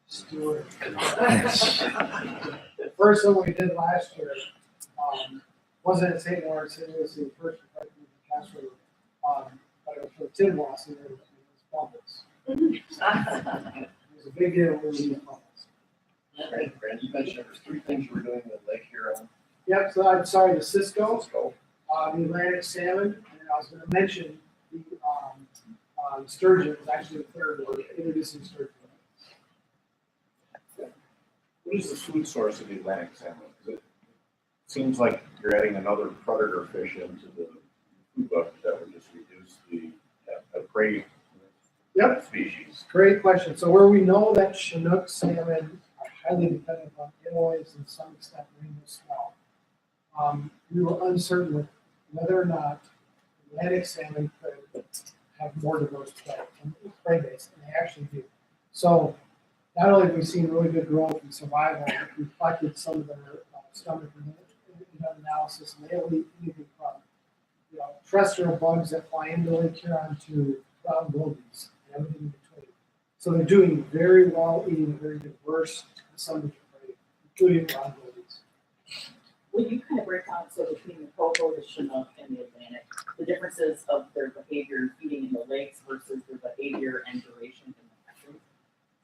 Stuart. The first one we did last year wasn't at St. Lawrence, it was the first department in Cass River. But it was for Tinwassee, and it was Bumpus. It was a big deal when we used Bumpus. Brandon, you mentioned there's 3 things you were doing in Lake Huron. Yep, so I'm sorry, the Cisco, Cisco. the Atlantic salmon, and I was gonna mention the sturgeon is actually the third one, introducing sturgeon. What is the food source of the Atlantic salmon? 'Cause it seems like you're adding another predator fish into the food bucket that would just reduce the prey Yep. species. Great question. So where we know that Chinook salmon are highly dependent on Illinois and some extent rainbow smelt, we were uncertain with whether or not Atlantic salmon could have more diverse prey base, and they actually do. So not only have we seen really good growth and survival, we reflected some of their stomach analysis, and they only eat anything from terrestrial bugs that fly into Lake Huron to ground gobies and everything in between. So they're doing very well, eating a very diverse assemblage of prey, including ground gobies. Would you kind of break down, so between the Coho, the Chinook, and the Atlantic, the differences of their behavior feeding in the lakes versus their behavior and duration in the hatcheries?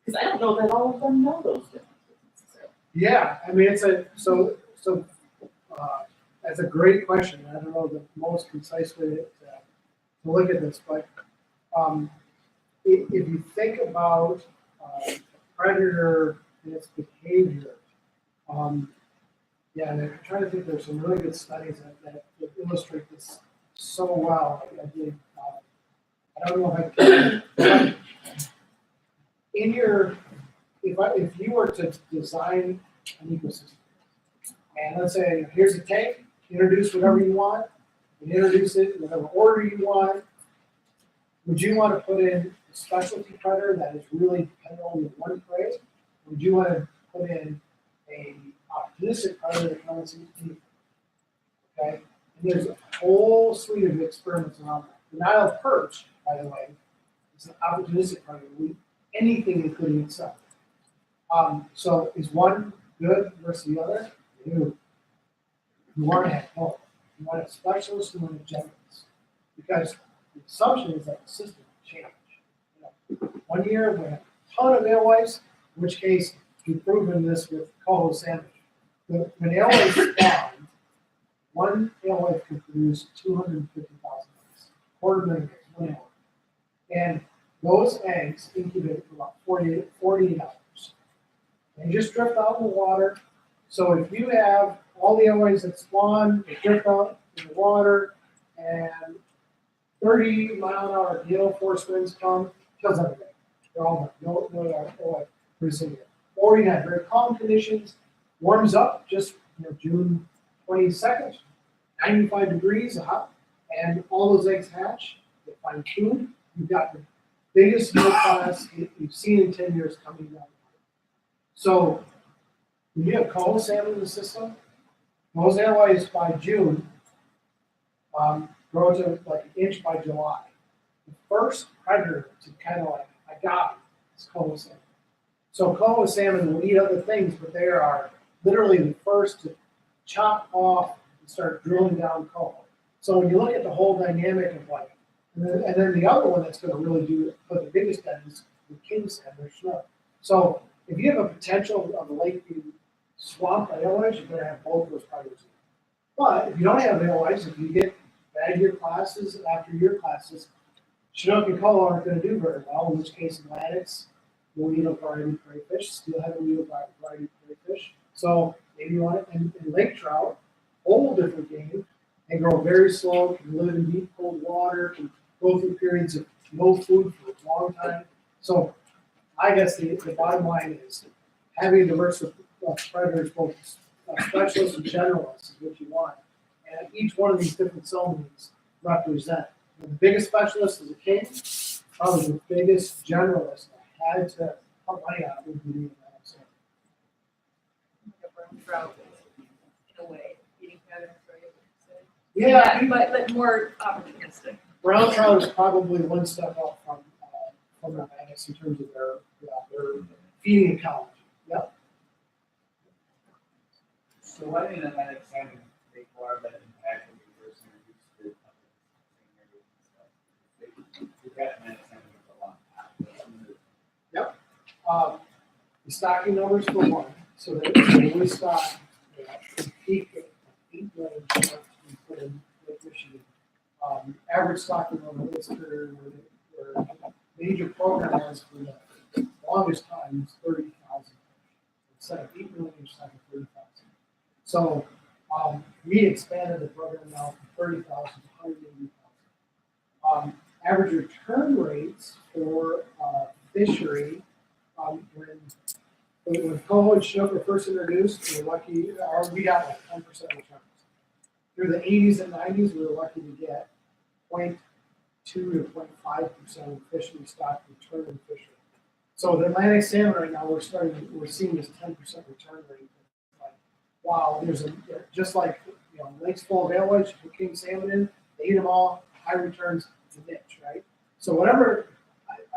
Because I don't know that all of them know those differences necessarily. Yeah, I mean, that's a great question. I don't know the most concise way to look at this, but if you think about a predator and its behavior, and I'm trying to think, there's some really good studies that illustrate this so well. I don't know if I can. If you were to design an ecosystem, and let's say here's a tank, introduce whatever you want, and introduce it in whatever order you want, would you want to put in a specialty predator that is really dependent on one prey? Or would you want to put in a opportunistic predator that comes in deep. Okay? And there's a whole suite of experiments around that. The Nile perch, by the way, is an opportunistic predator. We eat anything, including itself. So is one good versus the other? You want to have both. You want a specialist and you want a generalist. Because the assumption is that the system will change. You know, 1 year we have a ton of alewives, in which case we've proven this with coho salmon. When alewives spawn, one alewife can produce 250,000 eggs, 250,000 eggs, one alewife. And those eggs incubate for about 48 hours. They just drift out in the water. So if you have all the alewives that spawn, they drift out in the water, and 30-mile-an-hour gale force winds come, kills everything. They're all done. No alewife producing it. Or you have very calm conditions, warms up just June 22nd, 95 degrees hot, and all those eggs hatch. They find food. You've got the biggest middle class you've seen in 10 years coming down. So when you have coho salmon in the system, those alewives by June grow to like an inch by July. The first predator to kind of like, I got it, is coho salmon. So coho salmon will eat other things, but they are literally the first to chop off and start drilling down coho. So when you look at the whole dynamic of like, and then the other one that's going to really do it, but the biggest end is the king salmon or snook. So if you have a potential of a lake being swamped by alewives, you're going to have both those predators. But if you don't have alewives, if you get bad year classes after year classes, Chinook and coho aren't going to do very well, in which case Atlantics will eat a variety of crayfish, steelhead will eat a variety of crayfish. So maybe you want it, and lake trout, whole different game. They grow very slow, can live in deep cold water, can go through periods of no food for a long time. So I guess the bottom line is having a diverse of predators, both specialists and generalists, is what you want. And each one of these different zones represent. And the biggest specialist is a king, probably the biggest generalist I had to put money on would be the Atlantic salmon. Like a brown trout, in a way, eating patterns, right? Yeah, But more opportunistic. brown trout is probably one step up from Atlantics in terms of their feeding ecology. Yep. So why did Atlantic salmon take more of that impact when we first introduced it? We've got Atlantic salmon for a long time. Yep. The stocking numbers for one. So they would stock peak at 8 million we put in Lake Michigan. Average stocking number this period where major program has for the longest time is 30,000. Instead of 8 million, you're stocking 30,000. So we expanded the program now from 30,000 to 180,000. Average return rates for fishery when coho and chinook were first introduced, we were lucky, or we got like 10% returns. Through the 80s and 90s, we were lucky to get 0.2 to 0.5% of fishery stock return in fishery. So the Atlantic salmon right now, we're seeing this 10% return rate. Like, wow, just like lakes full of alewives, you put king salmon in, they eat them all, high returns, it's a niche, right? So whatever,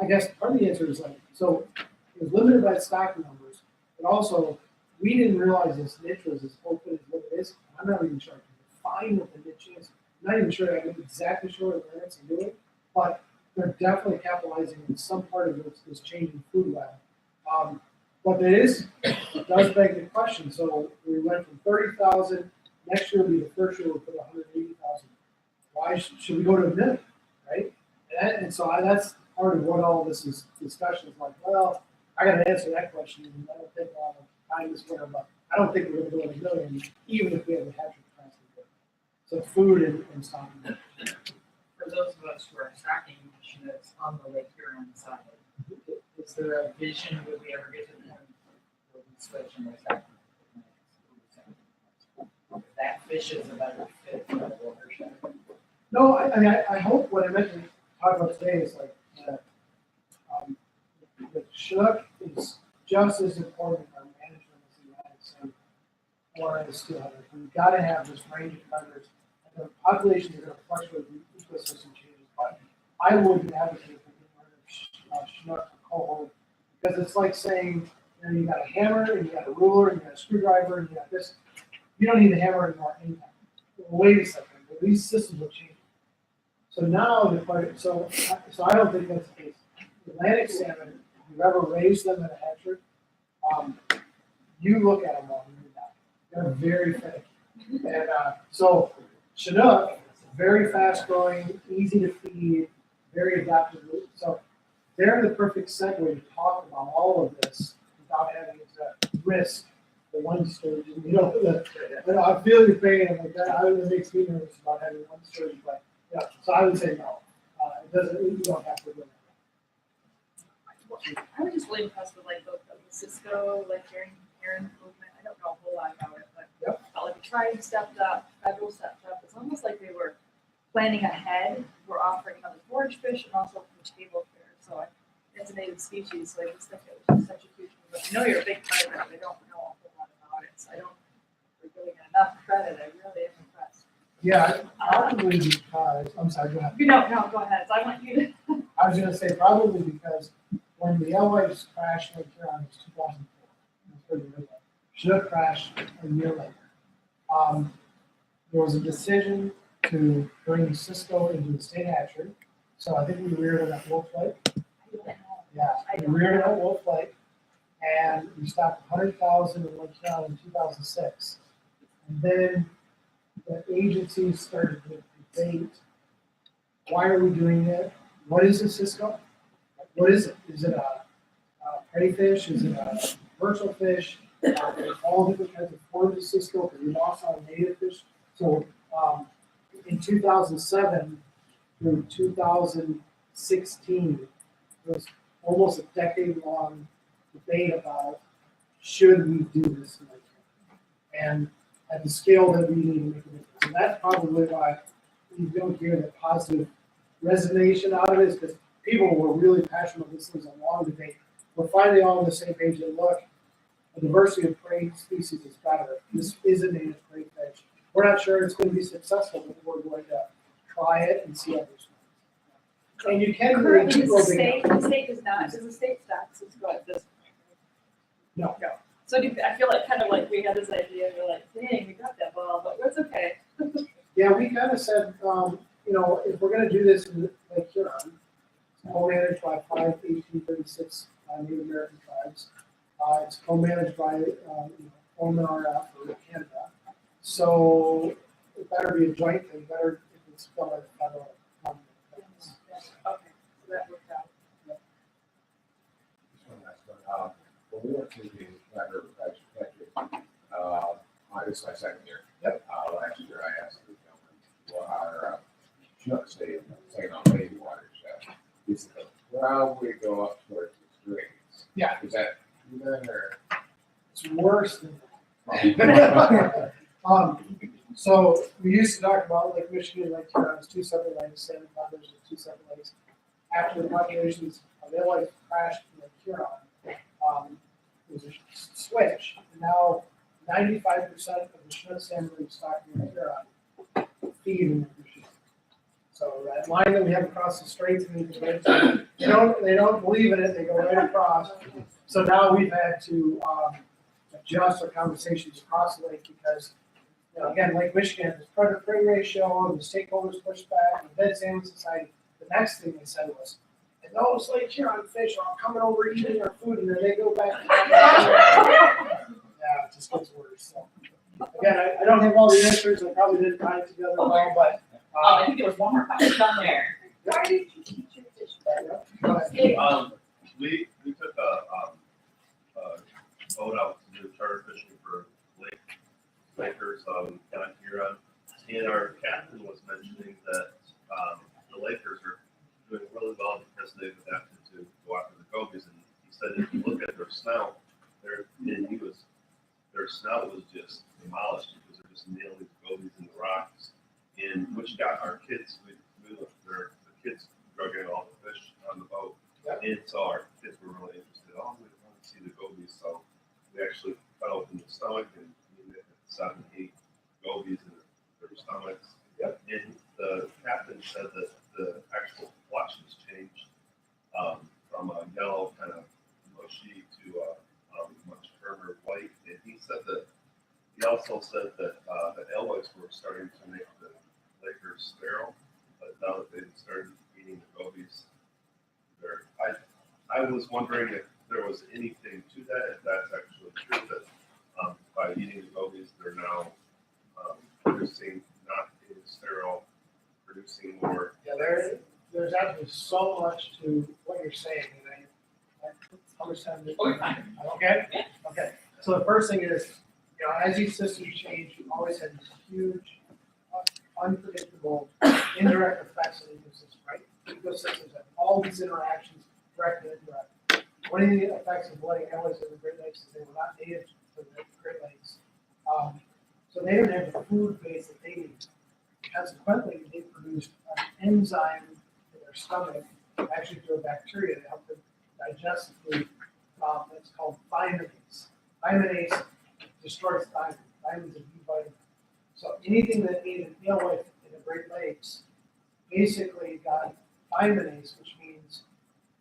I guess part of the answer is like, so it was limited by stocking numbers, but also we didn't realize this niche was as open as what it is. I'm not even sure I can define what the niche is. I'm not even sure I'm exactly sure what Atlantics are doing, but they're definitely capitalizing on some part of this changing food web. But it does beg the question. So we went from 30,000. Next year will be the first year we'll put 180,000. Why should we go to a million, right? And so that's part of what all this discussion is like. Well, I got to answer that question, and I don't think a lot of time this winter, but I don't think we're going to go to a million, even if we have a hatchery capacity. So food and stocking. For those of us who are stocking Chinooks on the Lake Huron side, is there a vision, would we ever get to the point where we switch and we're stocking? That fish is a better fit for the watershed. No, I hope what I meant to talk about today is like the Chinook is just as important in our management as the Atlantic salmon. or a steelhead. We've got to have this range of predators. And the populations are going to fluctuate with ecosystem changes, but I wouldn't advocate for getting rid of Chinook or coho, because it's like saying, you know, you got a hammer and you got a ruler and you got a screwdriver and you got this. You don't need a hammer anymore anytime. Well, wait a second, but these systems are changing. So now the part, so I don't think that's the case. Atlantic salmon, if you've ever raised them in a hatchery, you look at them all, they're very finicky. And so Chinook, very fast growing, easy to feed, very adaptive. So they're the perfect segue to talk about all of this without having to risk the one sturgeon. You know, I feel your pain. I'm like that. It makes me nervous about having one sturgeon, but yeah. So I would say no. It doesn't. You don't have to do it. I was just really impressed with like the Cisco, like Aaron movement. I don't know a whole lot about it, but felt like the tribe stepped up, federal stepped up. It's almost like they were planning ahead. We're offering another forage fish and also table fare. So it's a native species, so I just think it was such a huge movement. I know you're a big part of it, but I don't know a whole lot about it, so I don't think we're giving it enough credit. I really am impressed. Yeah, probably because I'm sorry. Go ahead. No, go ahead. So I want you to. I was going to say probably because when the alewives crashed in Huron, it was 2004. Chinook crashed a year later. There was a decision to bring Cisco into the state hatchery. So I think we reared it at Wolf Lake. Yeah, we reared it at Wolf Lake, and we stocked 100,000 in Lake Huron in 2006. And then the agency started to debate, why are we doing it? What is a Cisco? What is it? Is it a prey fish? Is it a commercial fish? There's all different kinds of forms of Cisco because we lost our native fish. So in 2007 through 2016, there was almost a decade-long debate about should we do this in Lake Huron? And at the scale that we need to make a difference. And that's probably why you don't hear the positive resonation out of it, is because people were really passionate about this. It was a long debate. We're finally all on the same page and look, a diversity of prey species is better. This is a native prey fish. We're not sure it's going to be successful, but we're going to try it and see how it responds. And you can really Currently, keep the roving state up. does not. Does the state stock Cisco at this point? No. So I feel like kind of like we had this idea, we're like, dang, we got that ball, but it's okay. Yeah, we kind of said, you know, if we're going to do this in Lake Huron, it's co-managed by 5 1836 Native American tribes. It's co-managed by ONRF or Canada. So it better be a joint thing, better if it's done by the federal government. Okay, so that worked out. Just one last one. When we went to the Flat River Factory, this is my second year. Yep. Last year I asked the gentleman, what our Chinook stay in the second on Lady watershed. He said, probably go up towards the streams. Yeah. Is that true then, or? It's worse than that. So we used to talk about Lake Michigan and Lake Huron as two separate lakes, Salmon Thunders as two separate lakes. After the populations of Illinois crashed in Lake Huron, it was a switch. And now 95% of the Chinook salmon we stock in Lake Huron feed in Lake Michigan. So that line that we have across the straits, they don't believe in it, they go right across. So now we've had to adjust our conversations across the lake because, you know, again, Lake Michigan has predator-prey ratio, and the stakeholders pushed back, and the Dead Salmon Society. The next thing they said was, and those Lake Huron fish are coming over eating our food, and then they go back. Yeah, it just gets worse. So, again, I don't have all the answers. I probably didn't tie it together well, but I think there was one more question down there. Why did you teach your fish? go ahead. We took a boat out to do charter fishing for Lakers on Huron, and our captain was mentioning that the Lakers are doing really well because they've adapted to go after the gobies, and he said if you look at their snout, their snout was just demolished because they're just nailing these gobies in the rocks, and which got our kids. The kids drug in all the fish on the boat. And so our kids were really interested. Oh, we want to see the gobies. So we actually cut open the stomach and 7, 8 gobies in their stomachs. Yep. And the captain said that the actual flesh has changed from a yellow kind of mushy to a much firmer white. And he said that he also said that the alewives were starting to make the Lakers sterile, but now that they've started eating the gobies, I was wondering if there was anything to that, if that's actually true, that by eating the gobies, they're now producing, not being sterile, producing more. Yeah, there's actually so much to what you're saying, and I understand this. Oh, you're fine. Okay? Okay. So the first thing is, as these systems change, you always have these huge, unpredictable, indirect effects on the ecosystem, right? Ecosystems have all these interactions, direct and indirect. One of the effects of blooding alewives in the Great Lakes is they were not native to the Great Lakes. So they didn't have the food base that they needed. Consequently, they produced an enzyme in their stomach, actually through a bacteria to help them digest the food. That's called thymidase. Thymidase destroys thiamine. Thiamine is a B vitamin. So anything that needed alewife in the Great Lakes basically got thymidase, which means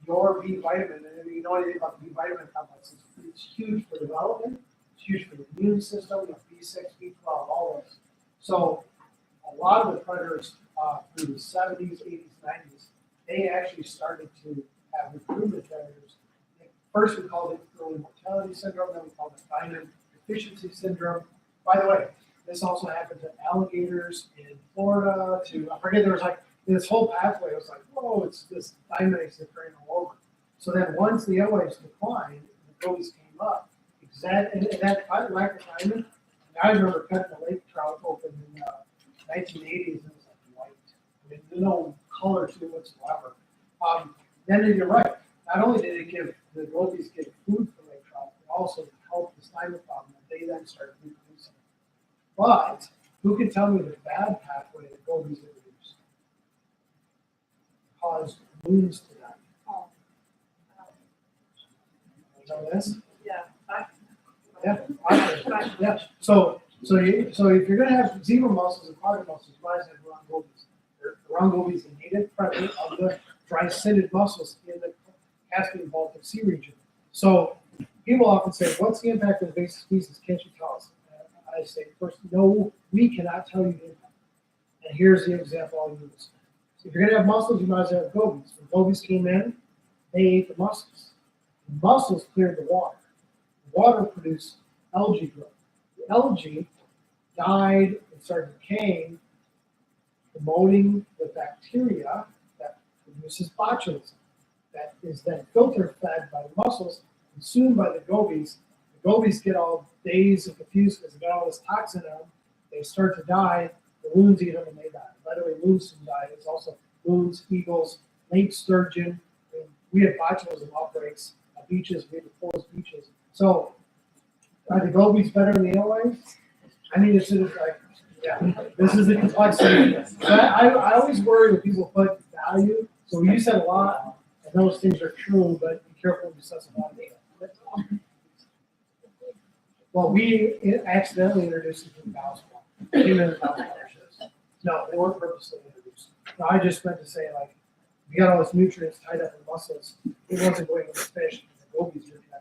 your B vitamin, and if you know anything about the B vitamin complex, it's huge for development, it's huge for the immune system, B6, B12, all those. So a lot of the predators through the 70s, 80s, 90s, they actually started to have recruitment failures. First we called it early mortality syndrome, then we called it thiamine deficiency syndrome. By the way, this also happened to alligators in Florida, I forget, there was like this whole pathway. It was like, whoa, it's this thymidase occurring all over. So then once the alewives declined, the gobies came up. And that lack of thiamine, I remember cutting a lake trout open in the 1980s, and it was like white. I mean, there's no color to it whatsoever. Then you're right. Not only did it give the gobies give food for lake trout, it also helped the thiamine problem that they then started reproducing. But who can tell me the bad pathway that gobies introduced caused loons to die? You know this? Yeah. Yeah. So if you're going to have zebra mussels and quagga mussels, you might have round gobies. The round gobies is a native predator of the dry-sided mussels in the Caspian Baltic Sea region. So people often say, what's the impact of invasive species? Can't you tell us? I say, first, no, we cannot tell you the impact. And here's the example I'll use. So if you're going to have mussels, you might as well have gobies. When gobies came in, they ate the mussels. The mussels cleared the water. The water produced algae growth. The algae died and started decaying, promoting the bacteria that produces botulism. That is then filter fed by the mussels, consumed by the gobies. The gobies get all dazed and confused because they got all this toxin in them. They start to die. The loons eat them and they die. By the way, loons can die. It's also loons, eagles, lake sturgeon. I mean, we have botulism outbreaks at beaches. We have closed beaches. So are the gobies better than the alewives? I mean, it's like, yeah, this is the complexity. So I always worry when people put value. So you said a lot, and those things are true, but be careful when you set some value. Well, we accidentally introduced it to the cows. No, they weren't purposely introduced. No, I just meant to say, like, we got all this nutrients tied up in mussels. It wasn't going to the fish. The gobies were connected.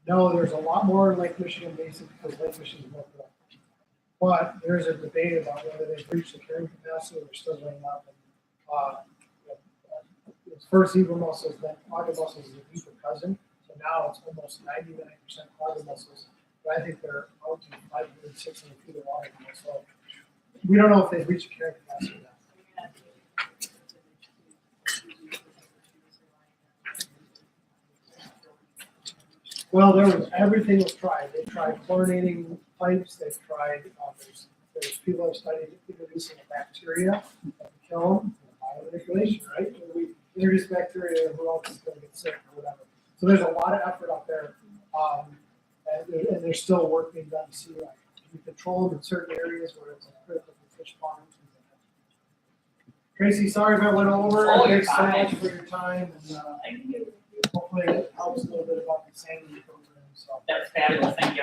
No, there's a lot more in Lake Michigan Basin because Lake Michigan is more productive. But there's a debate about whether they've reached the carrying capacity or they're still going up. First zebra mussels, then quagga mussels is a deeper cousin. So now it's almost 99% quagga mussels. But I think they're out to 500, 600 feet of water. So we don't know if they've reached the carrying capacity or not. Well, everything was tried. They tried chlorinating pipes. They've tried, there's people have studied introducing a bacteria that can kill them. Biomanipulation, right? When we introduce bacteria, who else is going to get sick or whatever. So there's a lot of effort out there, and there's still work being done to see like, can we control them in certain areas where it's critical for fish farms. Tracy, sorry if I went over. Oh, you're Thanks so fine. much for your time, and, Thank you. hopefully it helps a little bit about the salmon program, so. That's fabulous, thank you.